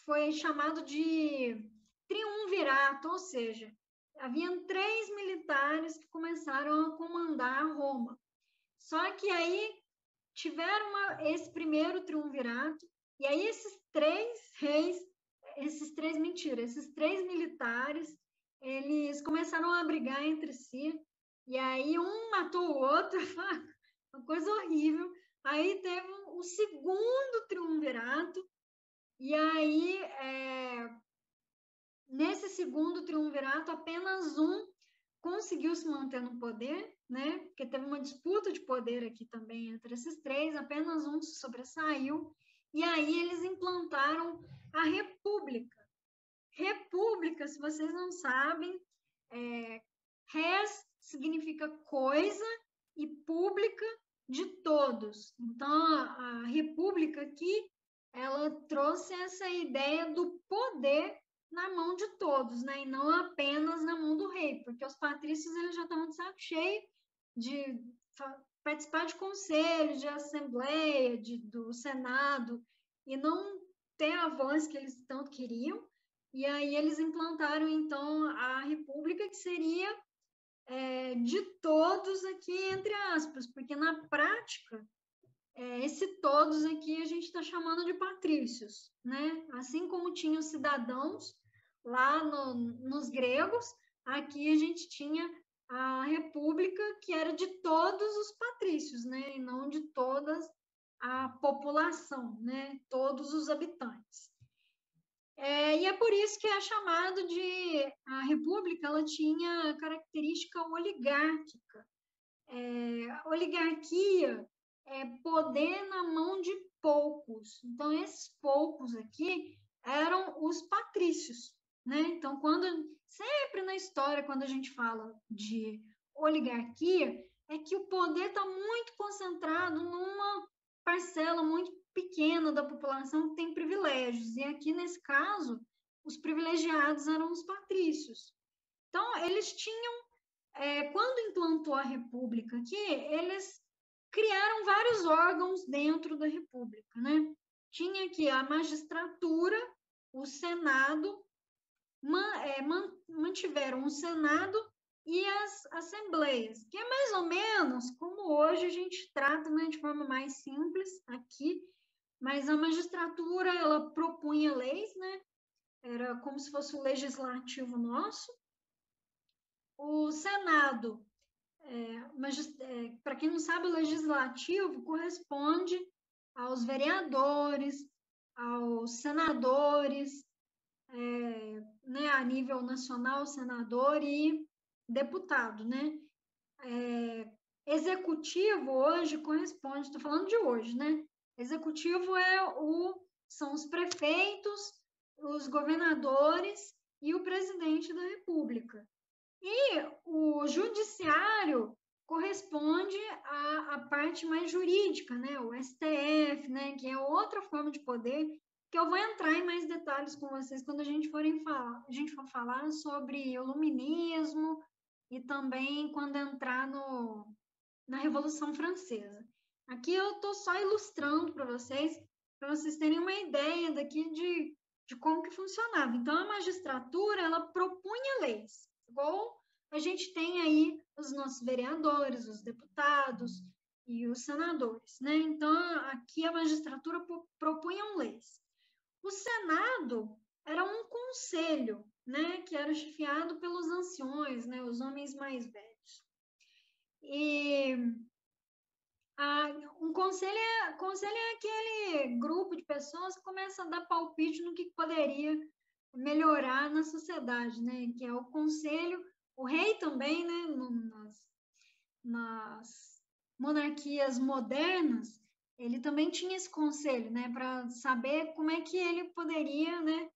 foi chamado de triunvirato, ou seja, haviam 3 militares que começaram a comandar Roma. Só que aí tiveram esse primeiro triunvirato, e aí esses 3 reis, esses 3 militares, eles começaram a brigar entre si, e aí um matou o outro, uma coisa horrível. Aí teve o segundo triunvirato, e aí, nesse segundo triunvirato, apenas um conseguiu se manter no poder, né? Porque teve uma disputa de poder aqui também entre esses 3, apenas um se sobressaiu, e aí eles implantaram a República. República, se vocês não sabem, res significa coisa e pública de todos. Então, a República aqui, ela trouxe essa ideia do poder na mão de todos, né? E não apenas na mão do rei, porque os patrícios eles já estavam de saco cheio de participar de conselhos, de assembleia, do Senado, e não ter a voz que eles tanto queriam. E aí eles implantaram, então, a República, que seria de todos aqui, entre aspas, porque na prática, esse todos aqui a gente está chamando de patrícios, né? Assim como tinha os cidadãos lá nos gregos, aqui a gente tinha a república que era de todos os patrícios, né? E não de toda a população, né? Todos os habitantes. E é por isso que é chamado de... A república, ela tinha característica oligárquica. A oligarquia é poder na mão de poucos. Então, esses poucos aqui eram os patrícios, né? Então, sempre na história, quando a gente fala de oligarquia, é que o poder está muito concentrado numa parcela muito pequena da população que tem privilégios. E aqui, nesse caso, os privilegiados eram os patrícios. Então, eles tinham... quando implantou a República aqui, eles criaram vários órgãos dentro da República, né? Tinha aqui a magistratura, o Senado, mantiveram o Senado e as assembleias, que é mais ou menos como hoje a gente trata, né, de forma mais simples aqui, mas a magistratura, ela propunha leis, né? Era como se fosse o legislativo nosso. O Senado, para quem não sabe, o legislativo corresponde aos vereadores, aos senadores, né, a nível nacional, senador e deputado, né? Executivo hoje corresponde, estou falando de hoje, né? Executivo são os prefeitos, os governadores e o presidente da República. E o judiciário corresponde à parte mais jurídica, né? O STF, né? Que é outra forma de poder, que eu vou entrar em mais detalhes com vocês quando a gente for falar sobre iluminismo e também quando entrar na Revolução Francesa. Aqui eu estou só ilustrando para vocês terem uma ideia daqui de como que funcionava. Então, a magistratura, ela propunha leis, igual a gente tem aí os nossos vereadores, os deputados e os senadores, né? Então, aqui a magistratura propunha leis. O Senado era um conselho, né, que era chefiado pelos anciões, né, os homens mais velhos. E um conselho é aquele grupo de pessoas que começa a dar palpite no que poderia melhorar na sociedade, né? Que é o conselho, o rei também, né? Nas monarquias modernas, ele também tinha esse conselho, né? Para saber como é que ele poderia, né?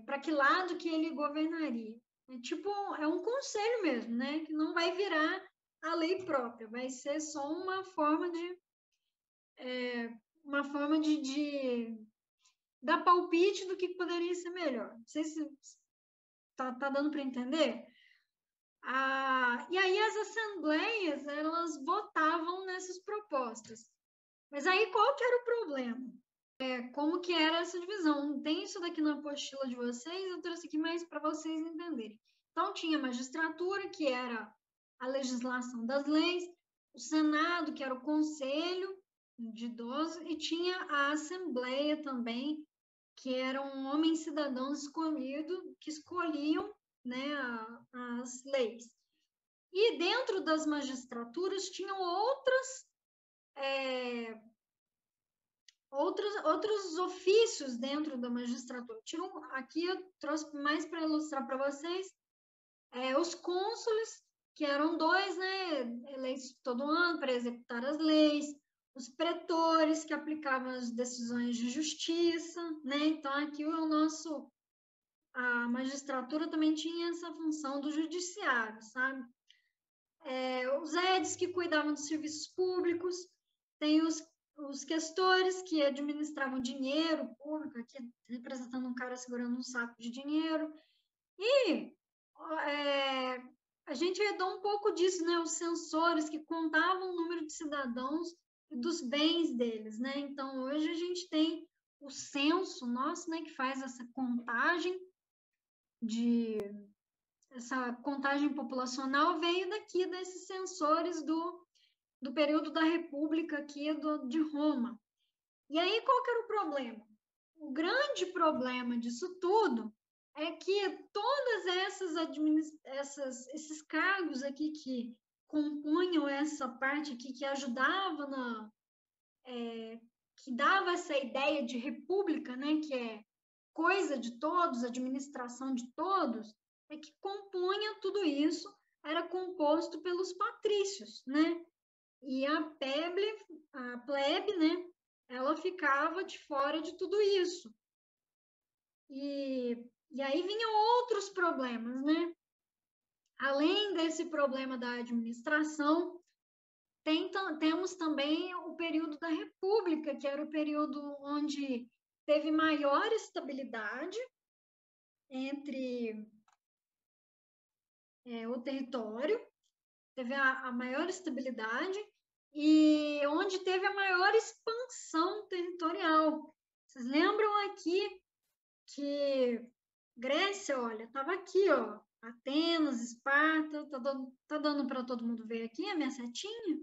Para que lado que ele governaria. É um conselho mesmo, né? Que não vai virar a lei própria, vai ser só uma forma de dar palpite do que poderia ser melhor. Não sei se tá dando para entender. E aí as assembleias, elas votavam nessas propostas. Mas aí qual que era o problema? Como que era essa divisão? Tem isso daqui na apostila de vocês, eu trouxe aqui mais para vocês entenderem. Então, tinha a magistratura, que era a legislação das leis, o Senado, que era o conselho de idosos, e tinha a Assembleia também, que eram homens cidadãos escolhidos, que escolhiam, né, as leis. E dentro das magistraturas tinham outros ofícios dentro da magistratura. Aqui eu trouxe mais para ilustrar para vocês os cônsules, que eram 2, né, eleitos todo ano para executar as leis, os pretores, que aplicavam as decisões de justiça, né? Então, aqui a magistratura também tinha essa função do judiciário, sabe? Os edes, que cuidavam dos serviços públicos, tem os questores, que administravam dinheiro público, aqui representando um cara segurando um saco de dinheiro, e a gente herdou um pouco disso, né? Os censores, que contavam o número de cidadãos e dos bens deles, né? Então, hoje a gente tem o censo nosso, né, que faz essa contagem populacional, veio daqui, desses censores do período da República aqui de Roma. E aí, qual que era o problema? O grande problema disso tudo é que todas esses cargos aqui que compunham essa parte aqui, que ajudava que dava essa ideia de república, né, que é coisa de todos, administração de todos, que compunha tudo isso, era composto pelos patrícios, né? E a plebe, né, ela ficava de fora de tudo isso. E aí vinham outros problemas, né? Além desse problema da administração, temos também o período da República, que era o período onde teve maior estabilidade entre o território, teve a maior estabilidade e onde teve a maior expansão territorial. Vocês lembram aqui que Grécia, olha, estava aqui, ó, Atenas, Esparta, tá dando para todo mundo ver aqui a minha setinha?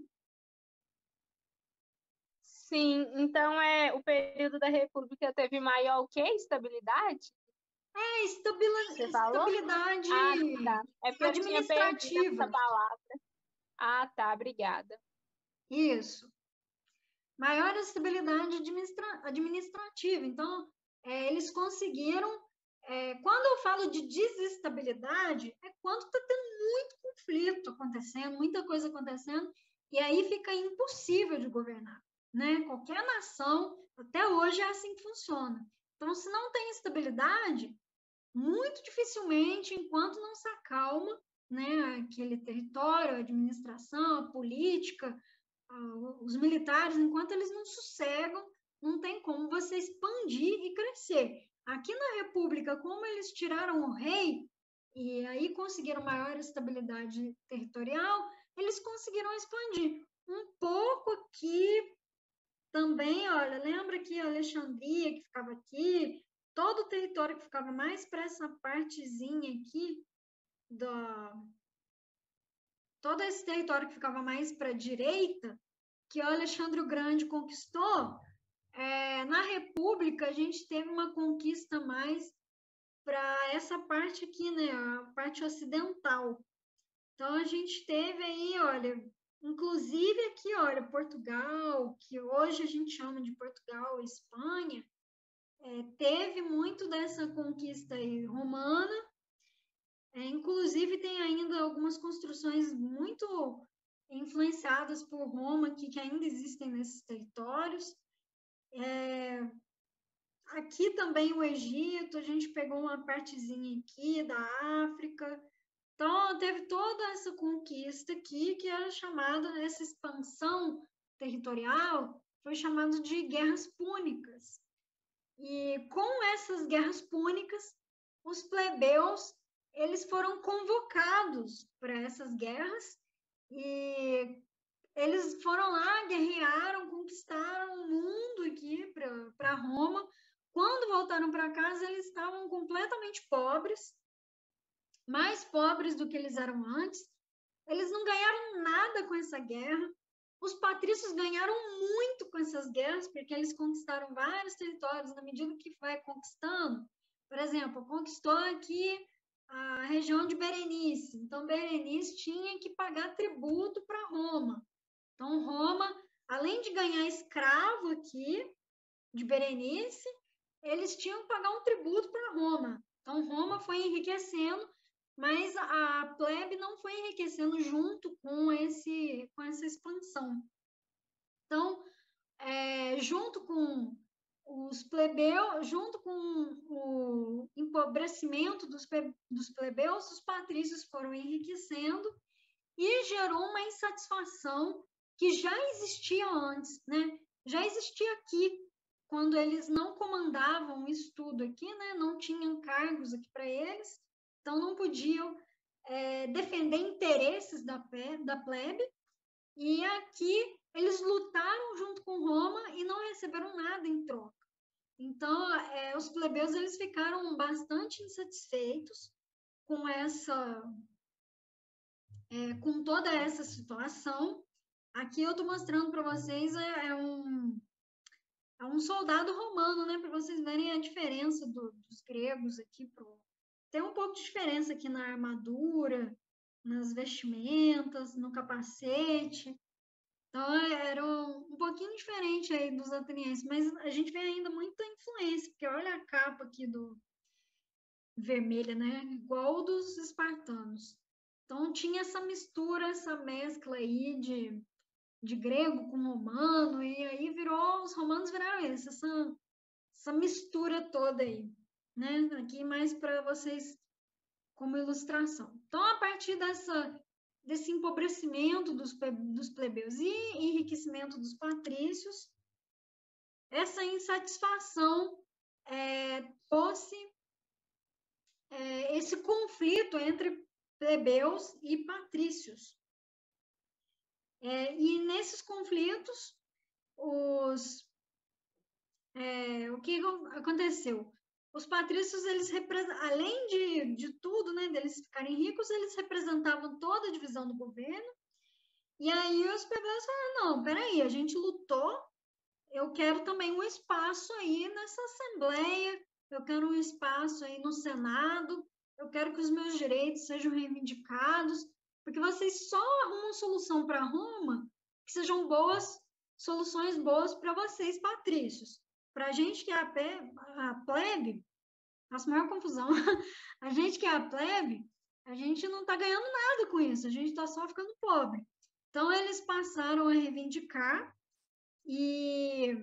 Sim, então o período da República teve maior o quê? Estabilidade? Você falou? Estabilidade Tá. É porque eu tinha perdido essa palavra. Ah, tá, obrigada. Isso. Maior estabilidade administrativa. Então, eles conseguiram. Quando eu falo de desestabilidade, é quando está tendo muito conflito acontecendo, muita coisa acontecendo, e aí fica impossível de governar, né? Qualquer nação, até hoje, é assim que funciona. Então, se não tem estabilidade, muito dificilmente, enquanto não se acalma, né, aquele território, a administração, a política, os militares, enquanto eles não sossegam, não tem como você expandir e crescer. Aqui na República, como eles tiraram o rei e aí conseguiram maior estabilidade territorial, eles conseguiram expandir. Um pouco aqui também, olha, lembra que Alexandria, que ficava aqui, todo o território que ficava mais para essa partezinha aqui, todo esse território que ficava mais para a direita, que o Alexandre o Grande conquistou, na República a gente teve uma conquista mais para essa parte aqui, né, a parte ocidental. Então a gente teve aí, olha, inclusive aqui, olha, Portugal, que hoje a gente chama de Portugal e Espanha, teve muito dessa conquista aí romana. Inclusive tem ainda algumas construções muito influenciadas por Roma que ainda existem nesses territórios. Aqui também o Egito, a gente pegou uma partezinha aqui da África. Então, teve toda essa conquista aqui, que era chamada, essa expansão territorial, foi chamada de Guerras Púnicas. E com essas Guerras Púnicas, os plebeus, eles foram convocados para essas guerras e eles foram lá, guerrearam, conquistaram o mundo aqui para Roma. Quando voltaram para casa, eles estavam completamente pobres, mais pobres do que eles eram antes. Eles não ganharam nada com essa guerra. Os patrícios ganharam muito com essas guerras, porque eles conquistaram vários territórios na medida que vai conquistando. Por exemplo, conquistou aqui a região de Berenice. Então, Berenice tinha que pagar tributo para Roma. Então, Roma, além de ganhar escravo aqui de Berenice, eles tinham que pagar um tributo para Roma. Então, Roma foi enriquecendo, mas a plebe não foi enriquecendo junto com essa expansão. Então, junto com os plebeus, junto com o empobrecimento dos plebeus, os patrícios foram enriquecendo e gerou uma insatisfação que já existia antes, né? Já existia aqui, quando eles não comandavam o estudo aqui, né? Não tinham cargos aqui para eles, então não podiam defender interesses da plebe, e aqui eles lutaram junto com Roma e não receberam nada em troca. Então, os plebeus eles ficaram bastante insatisfeitos com com toda essa situação. Aqui eu estou mostrando para vocês um soldado romano, né? Para vocês verem a diferença dos gregos aqui. Tem um pouco de diferença aqui na armadura, nas vestimentas, no capacete. Então, era um pouquinho diferente aí dos atenienses, mas a gente vê ainda muita influência, porque olha a capa aqui vermelha, né? Igual dos espartanos. Então, tinha essa mistura, essa mescla aí de grego com romano, e aí os romanos viraram essa mistura toda aí, né? Aqui mais para vocês como ilustração. Então, a partir desse empobrecimento dos plebeus e enriquecimento dos patrícios, essa insatisfação trouxe esse conflito entre plebeus e patrícios. E nesses conflitos, o que aconteceu? Os patrícios, eles além de tudo, né, deles ficarem ricos, eles representavam toda a divisão do governo. E aí os plebeus falaram, não, peraí, a gente lutou, eu quero também um espaço aí nessa assembleia, eu quero um espaço aí no Senado, eu quero que os meus direitos sejam reivindicados, porque vocês só arrumam solução para Roma que sejam soluções boas para vocês, patrícios. Para a gente que é a plebe, nossa maior confusão, a gente que é a plebe, a gente não está ganhando nada com isso, a gente está só ficando pobre. Então, eles passaram a reivindicar e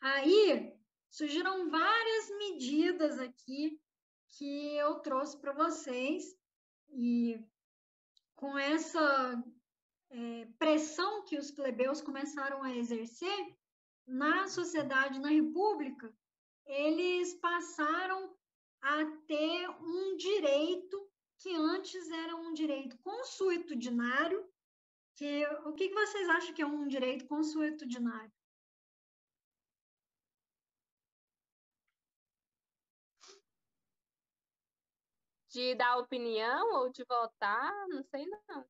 aí surgiram várias medidas aqui que eu trouxe para vocês e com essa pressão que os plebeus começaram a exercer na sociedade, na república, eles passaram a ter um direito que antes era um direito consuetudinário. O que vocês acham que é um direito consuetudinário? De dar opinião ou de votar, não sei não.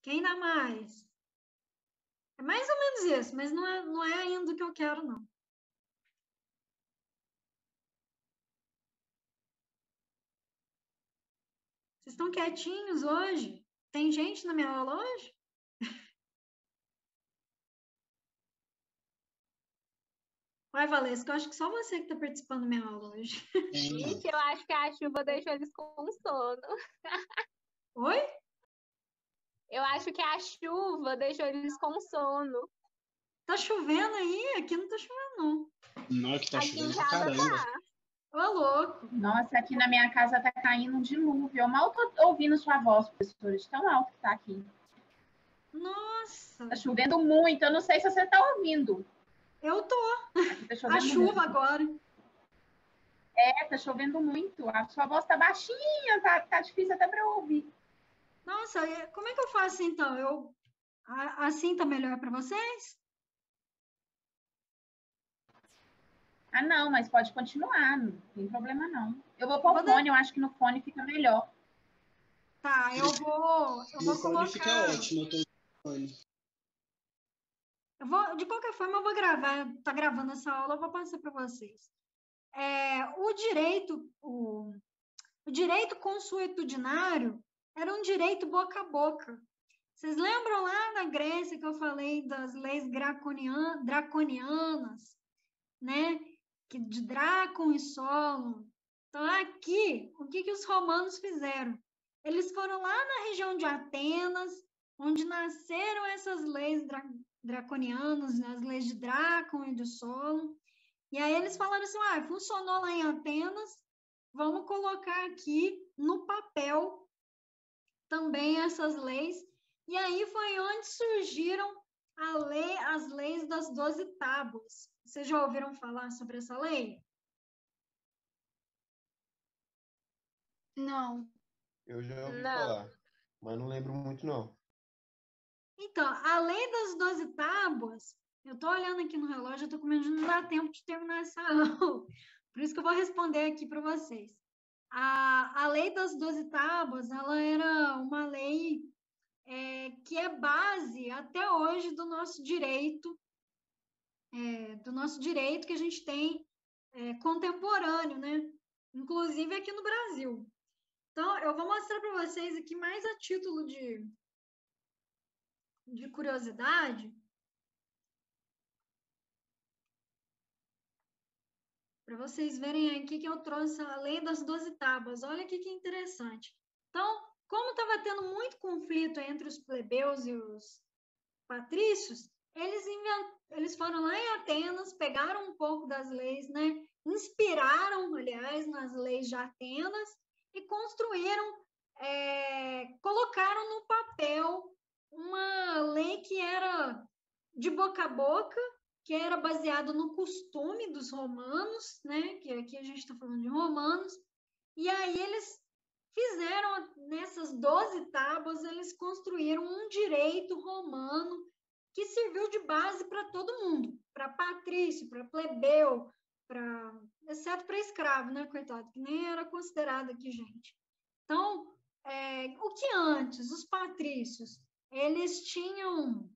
Quem dá mais? É mais ou menos isso, mas não é ainda o que eu quero, não. Vocês estão quietinhos hoje? Tem gente na minha aula hoje? Vai, Valesca, eu acho que só você que está participando da minha aula hoje. Gente, eu acho que a chuva deixou eles com sono. Oi? Eu acho que a chuva deixou eles com sono. Tá chovendo aí? Aqui não tá chovendo, não. Não, que tá Aqui chovendo em pra casa caramba. tá. Ô, louco. Nossa, aqui na minha casa tá caindo um dilúvio. Eu mal tô ouvindo sua voz, professora, de tão alto que tá aqui. Nossa. Tá chovendo muito. Eu não sei se você tá ouvindo. Eu tô. Aqui tá A chovendo chuva muito. agora. Tá chovendo muito. A sua voz tá baixinha, tá difícil até pra eu ouvir. Nossa, como é que eu faço então? Assim tá melhor para vocês? Ah, não, mas pode continuar, não tem problema não. Eu vou pôr Vou o fone, eu acho que no fone fica melhor. Tá, eu vou No fone fica colocar. ótimo, eu tô no fone. De qualquer forma, eu vou gravar, tá gravando essa aula, eu vou passar para vocês. O direito consuetudinário era um direito boca a boca. Vocês lembram lá na Grécia que eu falei das leis draconianas, né? De Drácon e Solon. Então, aqui, o que os romanos fizeram? Eles foram lá na região de Atenas, onde nasceram essas leis draconianas, né? As leis de Drácon e de Solon. E aí eles falaram assim, funcionou lá em Atenas, vamos colocar aqui no papel também essas leis. E aí foi onde surgiram as leis das 12 tábuas. Vocês já ouviram falar sobre essa lei? Não. Eu já ouvi Não. falar, mas não lembro muito, não. Então, a lei das 12 tábuas, eu estou olhando aqui no relógio, eu estou com medo de não dar tempo de terminar essa aula. Por isso que eu vou responder aqui para vocês. A lei das 12 tábuas, ela era uma lei que é base até hoje do nosso direito que a gente tem contemporâneo, né? Inclusive aqui no Brasil. Então, eu vou mostrar para vocês aqui mais a título de curiosidade, para vocês verem aqui que eu trouxe a lei das 12 tábuas. Olha aqui que interessante. Então, como estava tendo muito conflito entre os plebeus e os patrícios, eles foram lá em Atenas, pegaram um pouco das leis, né? Inspiraram, aliás, nas leis de Atenas e construíram, colocaram no papel uma lei que era de boca a boca, que era baseado no costume dos romanos, né? Que aqui a gente está falando de romanos, e aí eles fizeram, nessas 12 tábuas, eles construíram um direito romano que serviu de base para todo mundo, para patrício, para plebeu, exceto para escravo, né, coitado, que nem era considerado aqui gente. Então, o que antes, os patrícios, eles tinham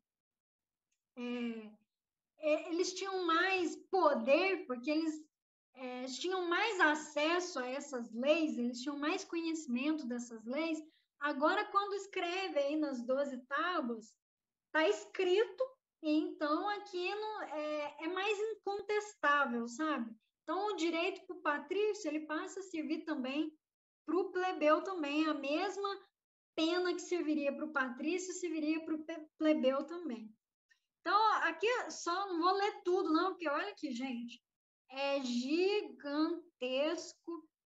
mais poder, porque eles tinham mais acesso a essas leis, eles tinham mais conhecimento dessas leis. Agora, quando escreve aí nas 12 tábuas, está escrito, e então aquilo é mais incontestável, sabe? Então, o direito para o patrício, ele passa a servir também para o plebeu também, a mesma pena que serviria para o patrício, serviria para o plebeu também. Então, aqui só não vou ler tudo, não, porque olha aqui, gente, é gigantesco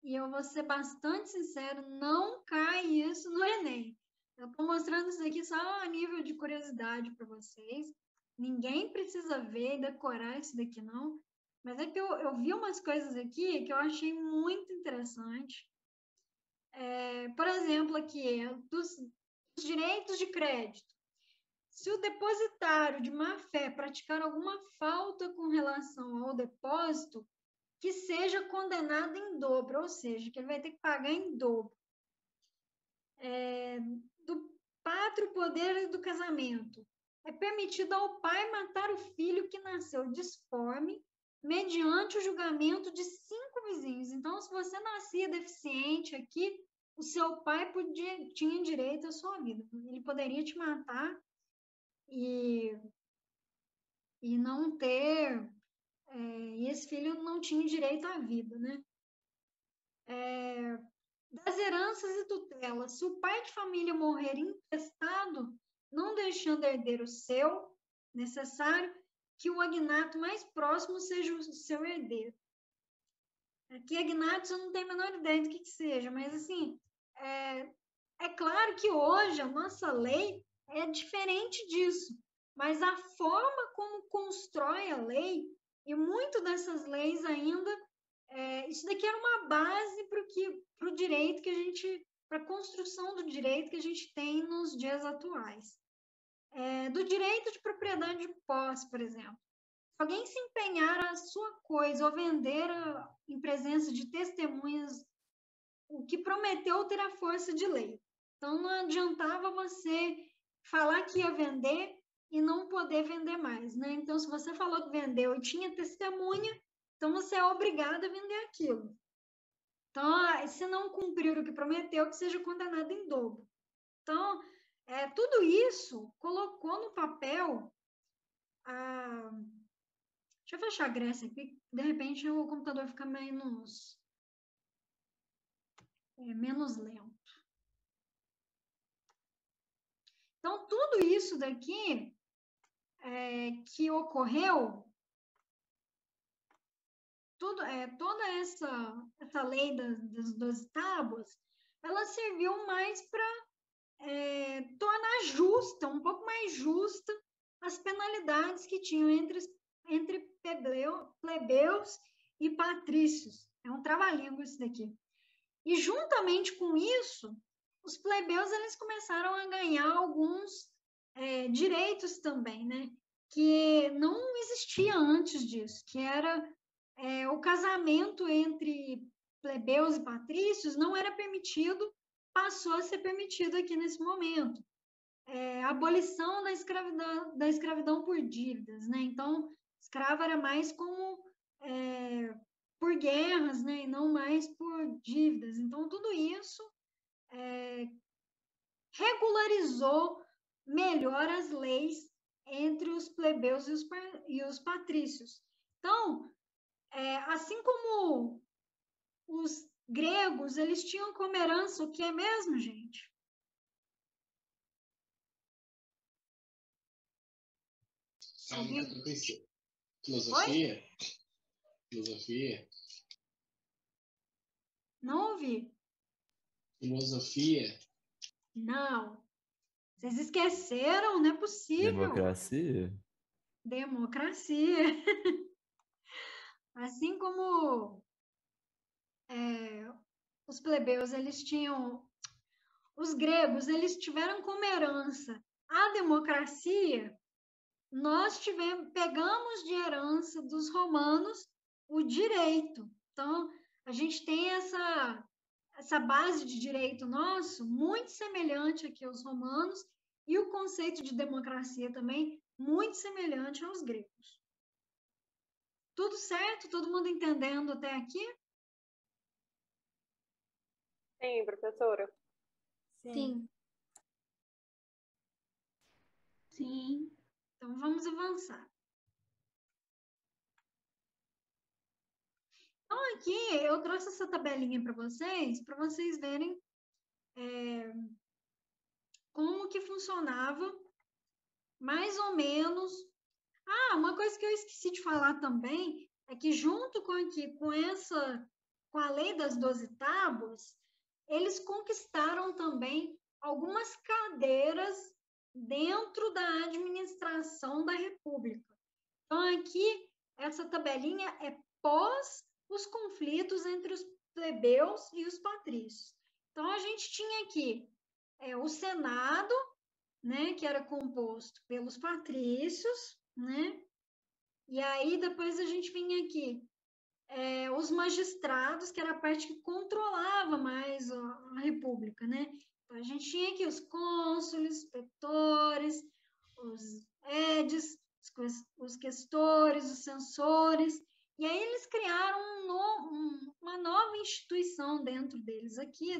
e eu vou ser bastante sincero, não cai isso no Enem. Eu estou mostrando isso aqui só a nível de curiosidade para vocês. Ninguém precisa ver e decorar isso daqui, não. Mas é que eu vi umas coisas aqui que eu achei muito interessante. Por exemplo, aqui, dos direitos de crédito. Se o depositário de má-fé praticar alguma falta com relação ao depósito, que seja condenado em dobro, ou seja, que ele vai ter que pagar em dobro. Do pátrio poder e do casamento. É permitido ao pai matar o filho que nasceu disforme mediante o julgamento de 5 vizinhos. Então, se você nascia deficiente aqui, o seu pai tinha direito à sua vida. Ele poderia te matar e não ter... e esse filho não tinha direito à vida, né? Das heranças e tutelas. Se o pai de família morrer intestado, não deixando herdeiro seu, necessário que o agnato mais próximo seja o seu herdeiro. Aqui, agnatos, eu não tenho a menor ideia do que seja, mas, assim, é claro que hoje a nossa lei é diferente disso, mas a forma como constrói a lei, e muito dessas leis ainda, isso daqui era uma base para o direito que a gente, para a construção do direito que a gente tem nos dias atuais. Do direito de propriedade de posse, por exemplo. Se alguém se empenhar a sua coisa ou vender em presença de testemunhas, o que prometeu terá força de lei. Então, não adiantava você falar que ia vender e não poder vender mais, né? Então, se você falou que vendeu e tinha testemunha, então você é obrigado a vender aquilo. Então, se não cumprir o que prometeu, que seja condenado em dobro. Então, tudo isso colocou no papel Deixa eu fechar a Grécia aqui, de repente o computador fica menos lento. Então, tudo isso daqui que ocorreu, toda essa lei das 12 tábuas, ela serviu mais para tornar justa, um pouco mais justa, as penalidades que tinham entre plebeus e patrícios. É um trava-língua isso daqui. E juntamente com isso, os plebeus eles começaram a ganhar alguns direitos também, né? Que não existia antes disso, que era o casamento entre plebeus e patrícios não era permitido, passou a ser permitido aqui nesse momento. A abolição da escravidão por dívidas, né? Então, escravo era mais como por guerras, né? E não mais por dívidas. Então, tudo isso regularizou melhor as leis entre os plebeus e os patrícios. Então, assim como os gregos, eles tinham como herança o que é mesmo, gente? Filosofia? Filosofia? Não ouvi. Filosofia? Não. Vocês esqueceram? Não é possível. Democracia? Democracia. Assim como os plebeus, eles tinham... Os gregos, eles tiveram como herança a democracia, nós pegamos de herança dos romanos o direito. Então, a gente tem essa base de direito nosso muito semelhante aqui aos romanos e o conceito de democracia também muito semelhante aos gregos. Tudo certo? Todo mundo entendendo até aqui? Sim, professora. Sim. Sim. Então, vamos avançar. Então, aqui eu trouxe essa tabelinha para vocês verem como que funcionava mais ou menos. Uma coisa que eu esqueci de falar também é que junto com a lei das 12 tábuas, eles conquistaram também algumas cadeiras dentro da administração da República. Então, aqui, essa tabelinha é pós os conflitos entre os plebeus e os patrícios. Então, a gente tinha aqui o Senado, né, que era composto pelos patrícios, né? E aí, depois a gente vinha aqui os magistrados, que era a parte que controlava mais a república, né? Então, a gente tinha aqui os cônsules, pretores, os edes, os questores, os censores, e aí eles criaram uma nova instituição dentro deles aqui,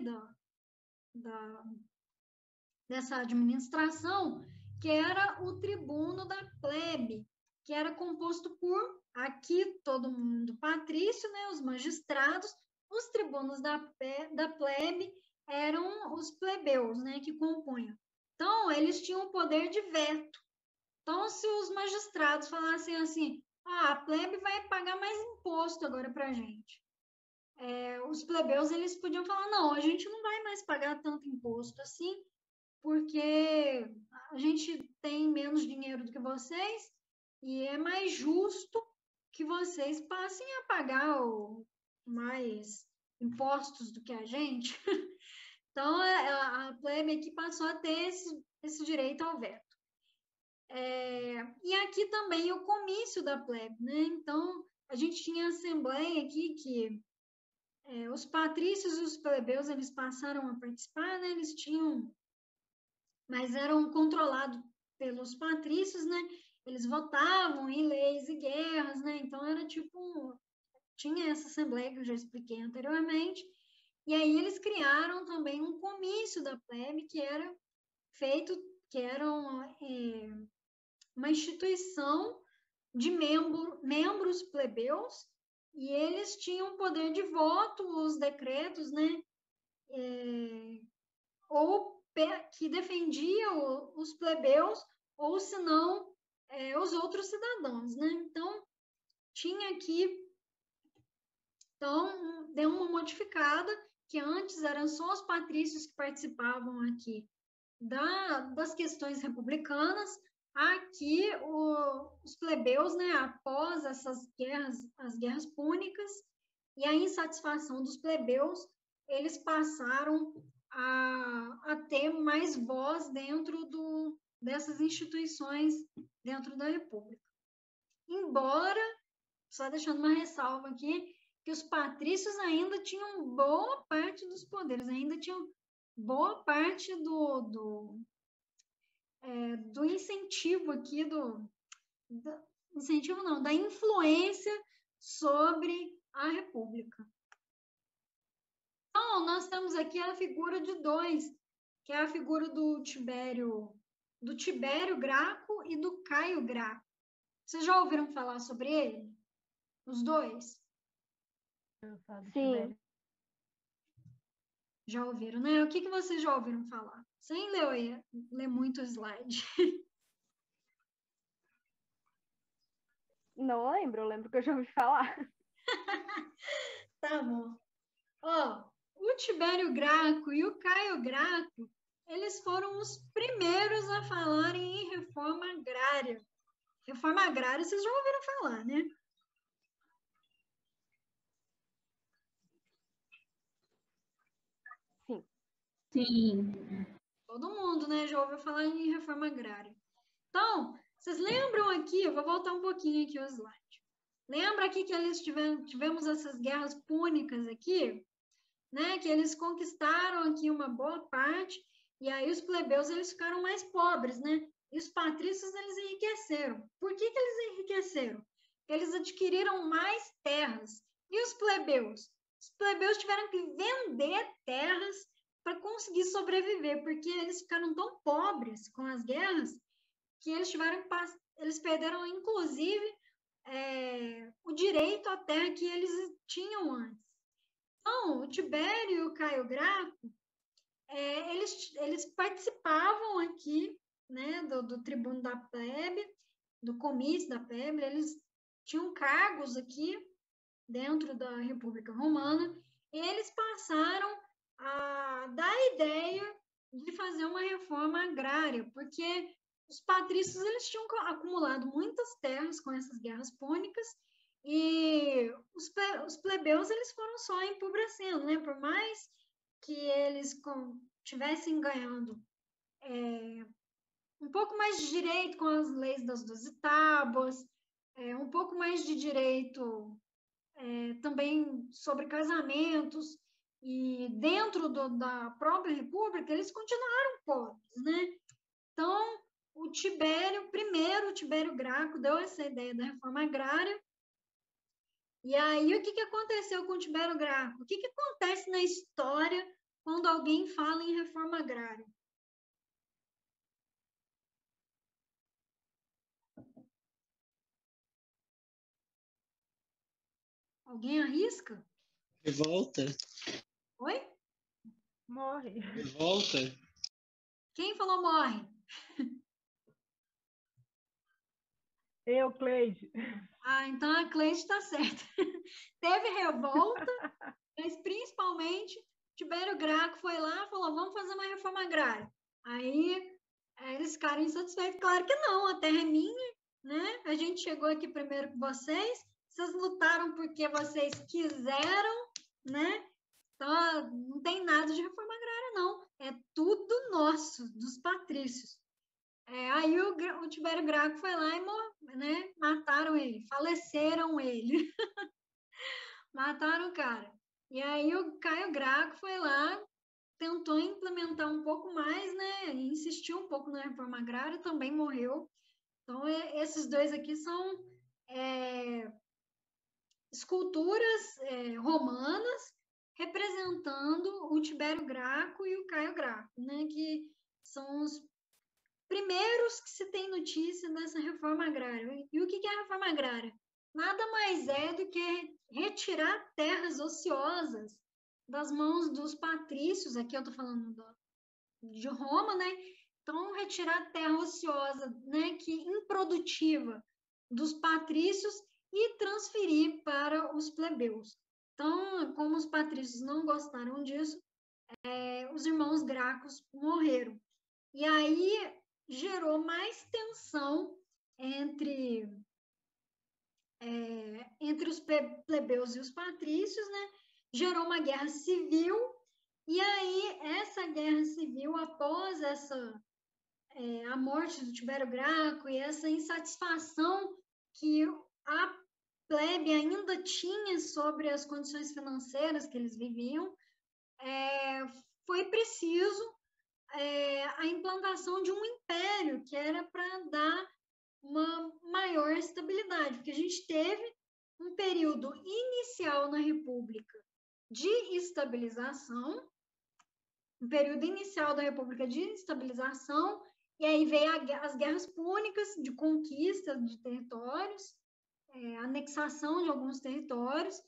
dessa administração, que era o tribuno da plebe, que era composto por, aqui, todo mundo patrício, né, os magistrados, os tribunos da plebe eram os plebeus, né, que compunham. Então, eles tinham o poder de veto. Então, se os magistrados falassem assim, a plebe vai pagar mais imposto agora para a gente. Os plebeus, eles podiam falar, não, a gente não vai mais pagar tanto imposto assim, porque a gente tem menos dinheiro do que vocês e é mais justo que vocês passem a pagar mais impostos do que a gente. Então, a plebe aqui passou a ter esse direito ao veto. E aqui também o comício da plebe, né? Então, a gente tinha a assembleia aqui que os patrícios e os plebeus, eles passaram a participar, né? Eles tinham, mas eram controlados pelos patrícios, né? Eles votavam em leis e guerras, né? Então, era tipo, tinha essa assembleia que eu já expliquei anteriormente, e aí eles criaram também um comício da plebe, que era uma instituição de membros plebeus, e eles tinham poder de voto, os decretos, né? Ou que defendia os plebeus, ou se não, os outros cidadãos, né? Então, tinha aqui, então, deu uma modificada, que antes eram só os patrícios que participavam aqui das questões republicanas. Aqui, os plebeus, né, após essas guerras, as guerras púnicas, e a insatisfação dos plebeus, eles passaram a ter mais voz dentro dessas instituições dentro da República. Embora, só deixando uma ressalva aqui, que os patrícios ainda tinham boa parte dos poderes, ainda tinham boa parte do incentivo aqui, incentivo não, da influência sobre a República. Então, nós temos aqui a figura de dois, que é a figura do Tibério Graco e do Caio Graco. Vocês já ouviram falar sobre ele? Os dois? Sim. Já ouviram, né? O que vocês já ouviram falar? Sem ler muito slide. Não lembro, eu lembro que eu já ouvi falar. Tá bom. O Tibério Graco e o Caio Graco, eles foram os primeiros a falarem em reforma agrária. Reforma agrária, vocês já ouviram falar, né? Sim. Sim. Todo mundo, né, já ouviu falar em reforma agrária. Então, vocês lembram aqui, eu vou voltar um pouquinho aqui o slide. Lembra aqui que eles tivemos essas guerras púnicas aqui, né, que eles conquistaram aqui uma boa parte, e aí os plebeus, eles ficaram mais pobres, né? E os patrícios, eles enriqueceram. Por que eles enriqueceram? Eles adquiriram mais terras. E os plebeus? Os plebeus tiveram que vender terras para conseguir sobreviver, porque eles ficaram tão pobres com as guerras que eles perderam, inclusive, o direito à terra que eles tinham antes. Então, o Tibério e o Caio Graco, eles participavam aqui, né, do tribuno da plebe, do comício da plebe, eles tinham cargos aqui dentro da República Romana, e eles passaram a dar a ideia de fazer uma reforma agrária, porque os patrícios, eles tinham acumulado muitas terras com essas guerras púnicas, e os plebeus, eles foram só empobrecendo, né? Por mais que eles tivessem ganhando um pouco mais de direito com as leis das 12 tábuas, um pouco mais de direito também sobre casamentos, e dentro da própria República, eles continuaram pobres, né? Então, o Tibério Graco, deu essa ideia da reforma agrária. E aí, o que aconteceu com o Tibério Graco? O que acontece na história quando alguém fala em reforma agrária? Alguém arrisca? Revolta. Oi? Morre. Revolta. Quem falou morre? Eu, Cleide. Então a Cleide está certa. Teve revolta, mas principalmente Tibério Graco foi lá e falou: vamos fazer uma reforma agrária. Aí eles ficaram insatisfeitos. Claro que não, a terra é minha, né? A gente chegou aqui primeiro que vocês lutaram porque vocês quiseram, né? Então não tem nada de reforma agrária, não. É tudo nosso, dos patrícios. Aí o Tibério Graco foi lá e, né, mataram ele, faleceram ele. Mataram o cara. E aí o Caio Graco foi lá, tentou implementar um pouco mais, né, insistiu um pouco na reforma agrária, também morreu. Então, esses dois aqui são esculturas romanas representando o Tibério Graco e o Caio Graco, né, que são os primeiros que se tem notícia dessa reforma agrária. E o que é a reforma agrária? Nada mais é do que retirar terras ociosas das mãos dos patrícios, aqui eu estou falando de Roma, né? Então, retirar terra ociosa, né, que improdutiva dos patrícios e transferir para os plebeus. Então, como os patrícios não gostaram disso, os irmãos Gracos morreram. E aí gerou mais tensão entre os plebeus e os patrícios, né? Gerou uma guerra civil, e aí essa guerra civil, após a morte do Tibério Graco e essa insatisfação que a plebe ainda tinha sobre as condições financeiras que eles viviam, foi preciso a implantação de um império que era para dar uma maior estabilidade, porque a gente teve um período inicial na República de estabilização, e aí veio as guerras púnicas de conquista de territórios, anexação de alguns territórios,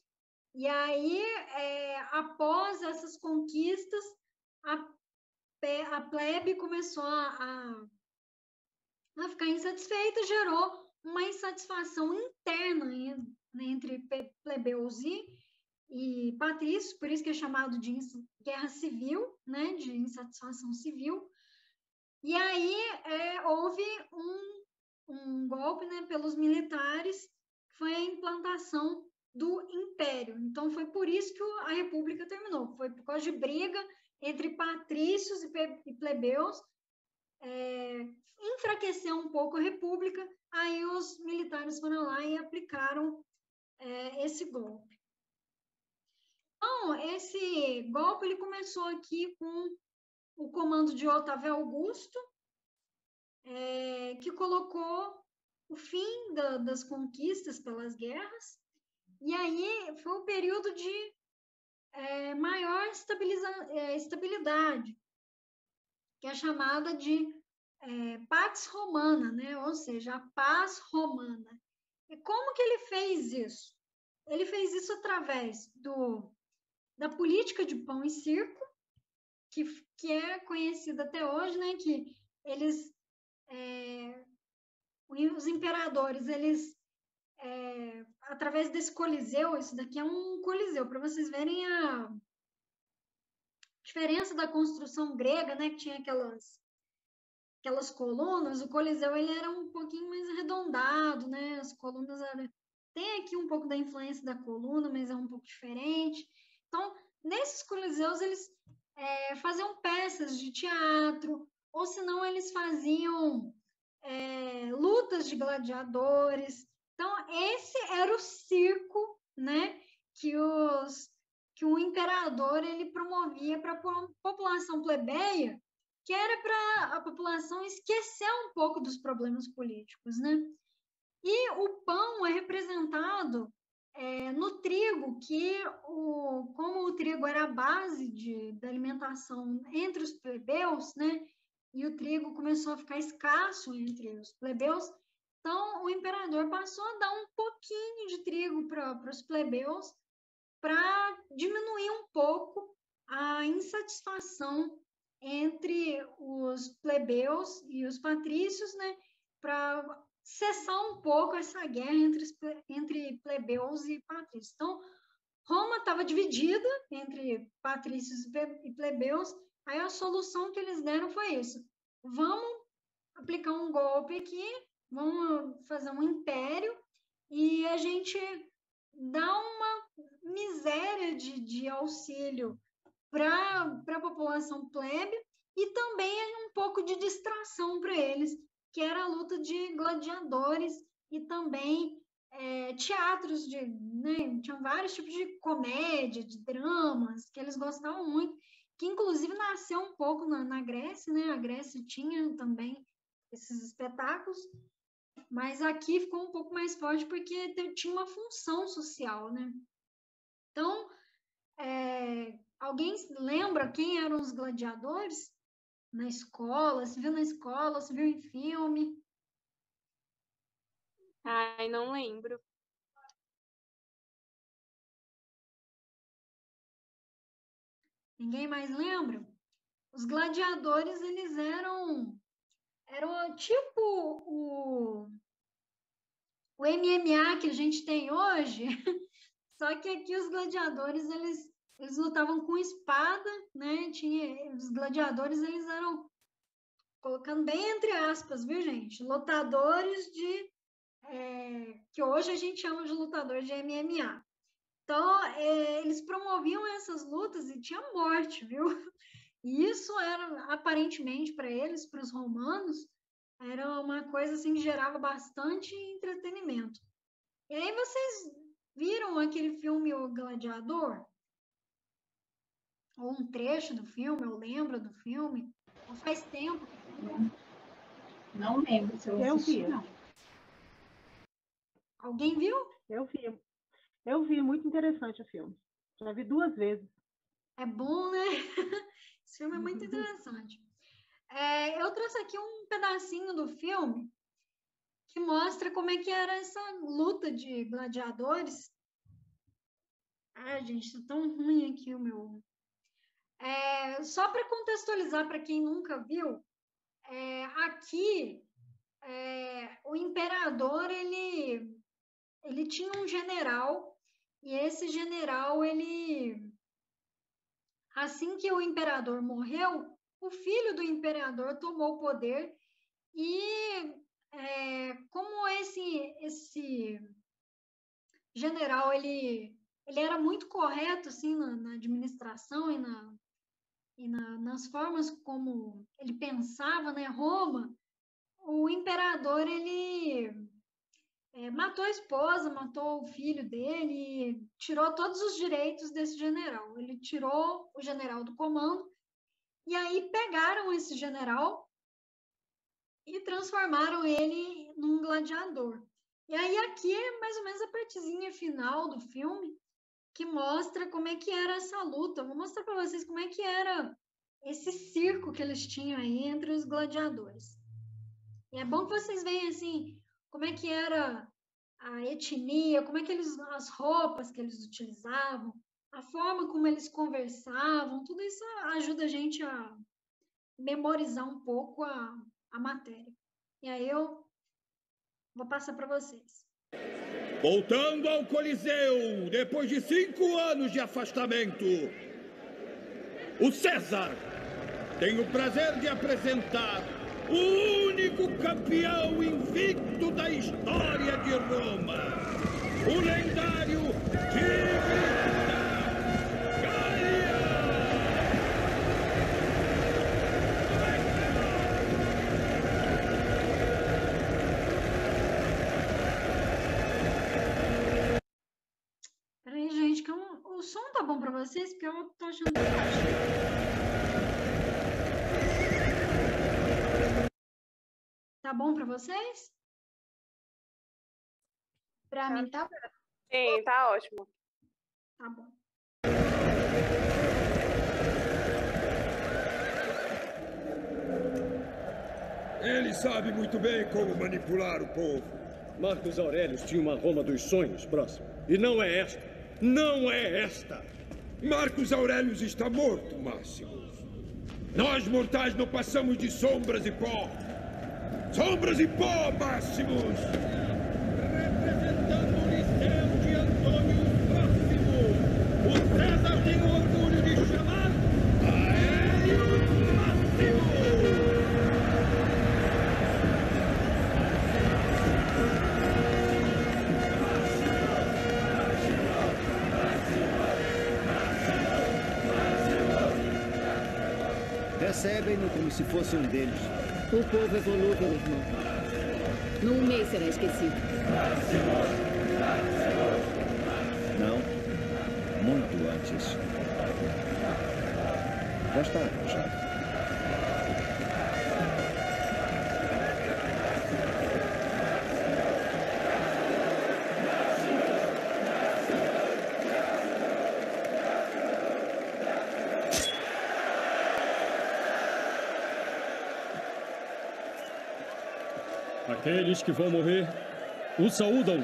e aí, após essas conquistas, a plebe começou a ficar insatisfeita, gerou uma insatisfação interna entre plebeus e patrícios, por isso que é chamado de guerra civil, né, de insatisfação civil. E aí houve um golpe, né, pelos militares, que foi a implantação do império. Então, foi por isso que a República terminou. Foi por causa de briga entre patrícios e plebeus, enfraqueceu um pouco a República, aí os militares foram lá e aplicaram esse golpe. Então, esse golpe ele começou aqui com o comando de Otávio Augusto, que colocou o fim das conquistas pelas guerras, e aí foi um período de maior estabilidade, que é chamada de Pax Romana, né? Ou seja, a paz romana. E como que ele fez isso? Ele fez isso através da política de pão e circo, que é conhecida até hoje, né? Que os imperadores, eles através desse coliseu, isso daqui é um coliseu, para vocês verem a diferença da construção grega, né? Que tinha aquelas colunas, o Coliseu ele era um pouquinho mais arredondado, né? As colunas tem aqui um pouco da influência da coluna, mas é um pouco diferente. Então, nesses Coliseus, eles faziam peças de teatro, ou senão eles faziam lutas de gladiadores. Então, esse era o circo, né? que o imperador ele promovia para a população plebeia, que era para a população esquecer um pouco dos problemas políticos, né? E o pão é representado no trigo, como o trigo era a base da alimentação entre os plebeus, né? E o trigo começou a ficar escasso entre os plebeus, então o imperador passou a dar um pouquinho de trigo para os plebeus para diminuir um pouco a insatisfação entre os plebeus e os patrícios, né? Para cessar um pouco essa guerra entre plebeus e patrícios. Então, Roma estava dividida entre patrícios e plebeus, aí a solução que eles deram foi isso: vamos aplicar um golpe aqui, vamos fazer um império e a gente dá uma miséria de auxílio para a população plebe e também um pouco de distração para eles, que era a luta de gladiadores e também teatros, né? Tinham vários tipos de comédia, de dramas, que eles gostavam muito, que inclusive nasceu um pouco na Grécia, né? A Grécia tinha também esses espetáculos, mas aqui ficou um pouco mais forte porque tinha uma função social, né? Então, alguém lembra quem eram os gladiadores? Na escola, se viu na escola, se viu em filme? Ai, não lembro. Ninguém mais lembra? Os gladiadores, eles eram tipo o MMA que a gente tem hoje, só que aqui os gladiadores, eles lutavam com espada, né? Os gladiadores, eles eram, colocando bem entre aspas, viu, gente? Lutadores que hoje a gente chama de lutador de MMA. Então, eles promoviam essas lutas e tinha morte, viu? E isso era, aparentemente, para eles, para os romanos, era uma coisa assim que gerava bastante entretenimento. E aí vocês viram aquele filme O Gladiador? Ou um trecho do filme, ou lembra do filme? Ou faz tempo? Não lembro se eu assisti, não. Alguém viu? Eu vi, muito interessante o filme. Já vi 2 vezes. É bom, né? Esse filme é muito interessante. Eu trouxe aqui um pedacinho do filme que mostra como é que era essa luta de gladiadores. Ai, gente, tá tão ruim aqui o meu... só para contextualizar para quem nunca viu, aqui o imperador, ele tinha um general, e esse general, assim que o imperador morreu, o filho do imperador tomou o poder e como esse general, ele era muito correto assim, na administração e nas formas como ele pensava, né? Roma, o imperador, ele matou a esposa, matou o filho dele, tirou todos os direitos desse general. Ele tirou o general do comando, e aí pegaram esse general e transformaram ele num gladiador. E aí aqui é mais ou menos a partezinha final do filme, que mostra como é que era essa luta. Vou mostrar para vocês como é que era esse circo que eles tinham aí entre os gladiadores. E é bom que vocês vejam assim, como é que era a etnia, como é que as roupas que eles utilizavam, a forma como eles conversavam, tudo isso ajuda a gente a memorizar um pouco a matéria. E aí eu vou passar para vocês. Voltando ao Coliseu, depois de 5 anos de afastamento, o César tem o prazer de apresentar o único campeão invicto da história de Roma, o lendário Tigre da Gália! Peraí, gente, que eu O som tá bom para vocês? Porque eu tô achando que baixo. Tá bom para vocês? Para mim tá bom. Sim, tá ótimo. Tá bom. Ele sabe muito bem como manipular o povo. Marcos Aurelius tinha uma Roma dos sonhos próximo. E não é esta. Não é esta. Marcos Aurelius está morto, Máximos. Nós mortais não passamos de sombras e pó. Sombras e pó, Máximos! Representando o Liceu de Antônio Máximo, o César tem o orgulho de chamar Aélio Máximo! Recebem-no como se fosse um deles. O povo é volúvel, irmão. Num mês será esquecido. Não. Muito antes. Já está arranjado. Aqueles que vão morrer o saúdam.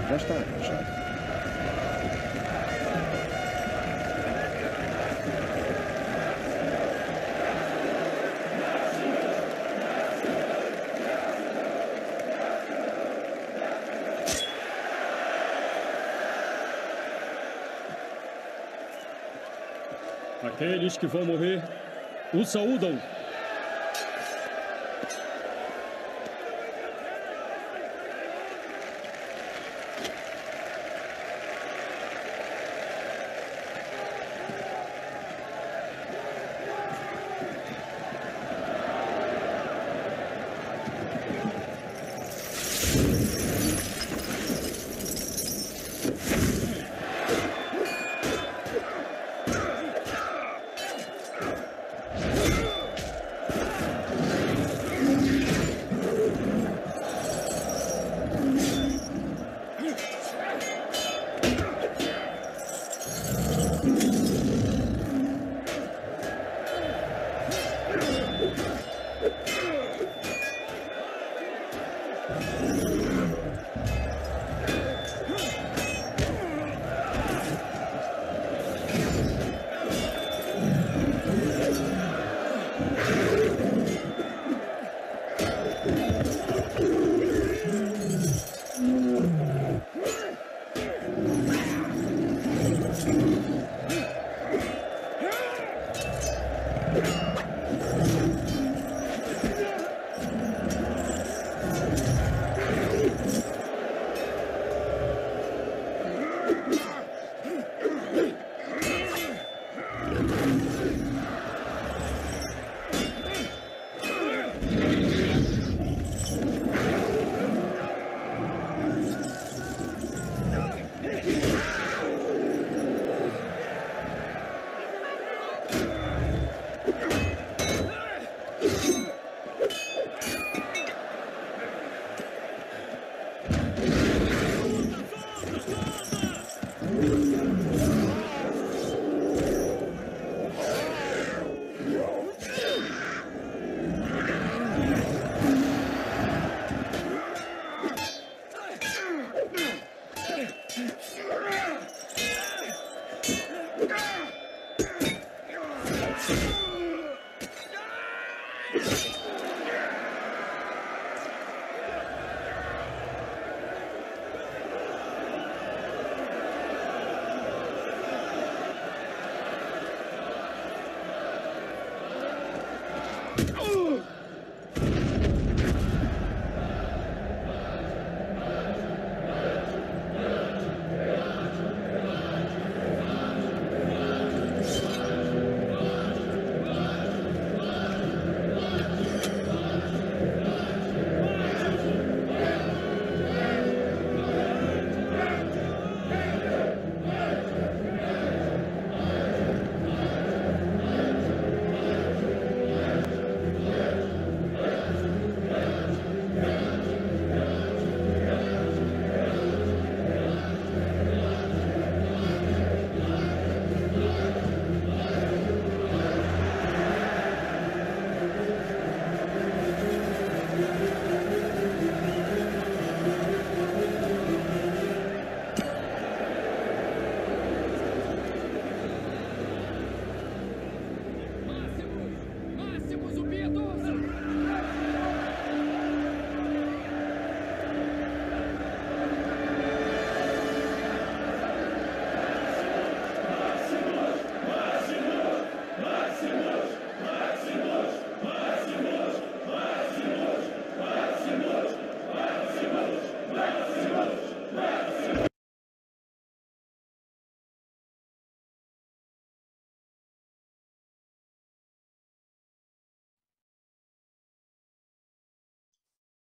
Já está arranjado. Aqueles que vão morrer o saúdam.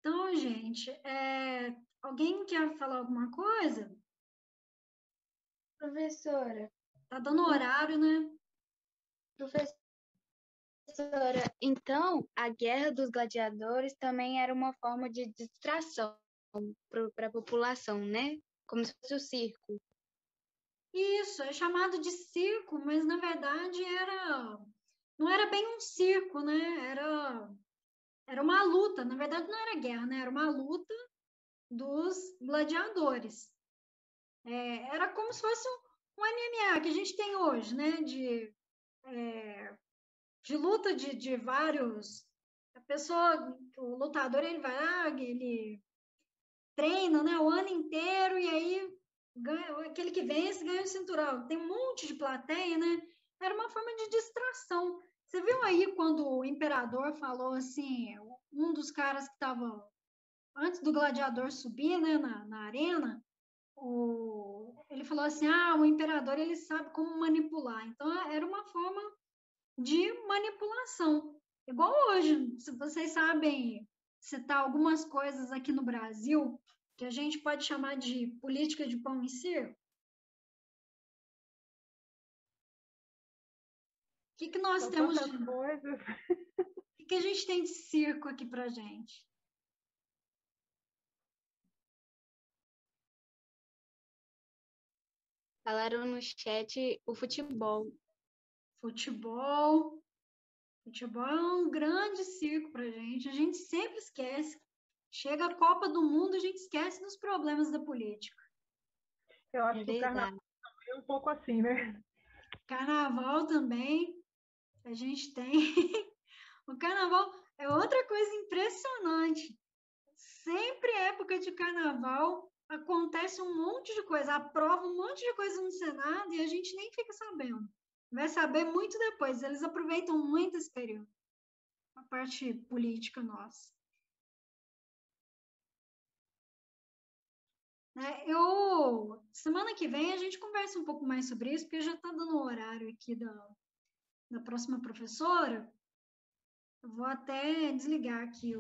Então, gente, alguém quer falar alguma coisa? Professora. Tá dando horário, né? Professora, então a Guerra dos Gladiadores também era uma forma de distração para a população, né? Como se fosse o circo. Isso, é chamado de circo, mas na verdade não era bem um circo, né? Era uma luta, na verdade não era guerra, né? Era uma luta dos gladiadores. Era como se fosse um MMA que a gente tem hoje, né? De luta de vários. O lutador, ele vai lá, ele treina, né, o ano inteiro, e aí aquele que vence ganha o cinturão. Tem um monte de plateia, né? Era uma forma de distração. Você viu aí quando o imperador falou assim, um dos caras que estava antes do gladiador subir, né, na arena, ele falou assim, o imperador, ele sabe como manipular. Então, era uma forma de manipulação. Igual hoje, se vocês sabem citar algumas coisas aqui no Brasil que a gente pode chamar de política de pão e circo? O que nós temos de... coisas. O que a gente tem de circo aqui pra gente? Falaram no chat o futebol. Futebol é um grande circo pra gente. A gente sempre esquece. Chega a Copa do Mundo, a gente esquece dos problemas da política. Eu acho que o carnaval é um pouco assim, né? Carnaval também, a gente tem. O carnaval é outra coisa impressionante. Sempre época de carnaval acontece um monte de coisa, aprova um monte de coisa no Senado e a gente nem fica sabendo. Vai saber muito depois. Eles aproveitam muito esse período, a parte política nossa. Semana que vem a gente conversa um pouco mais sobre isso, porque já está dando o horário aqui da próxima professora. Eu vou até desligar aqui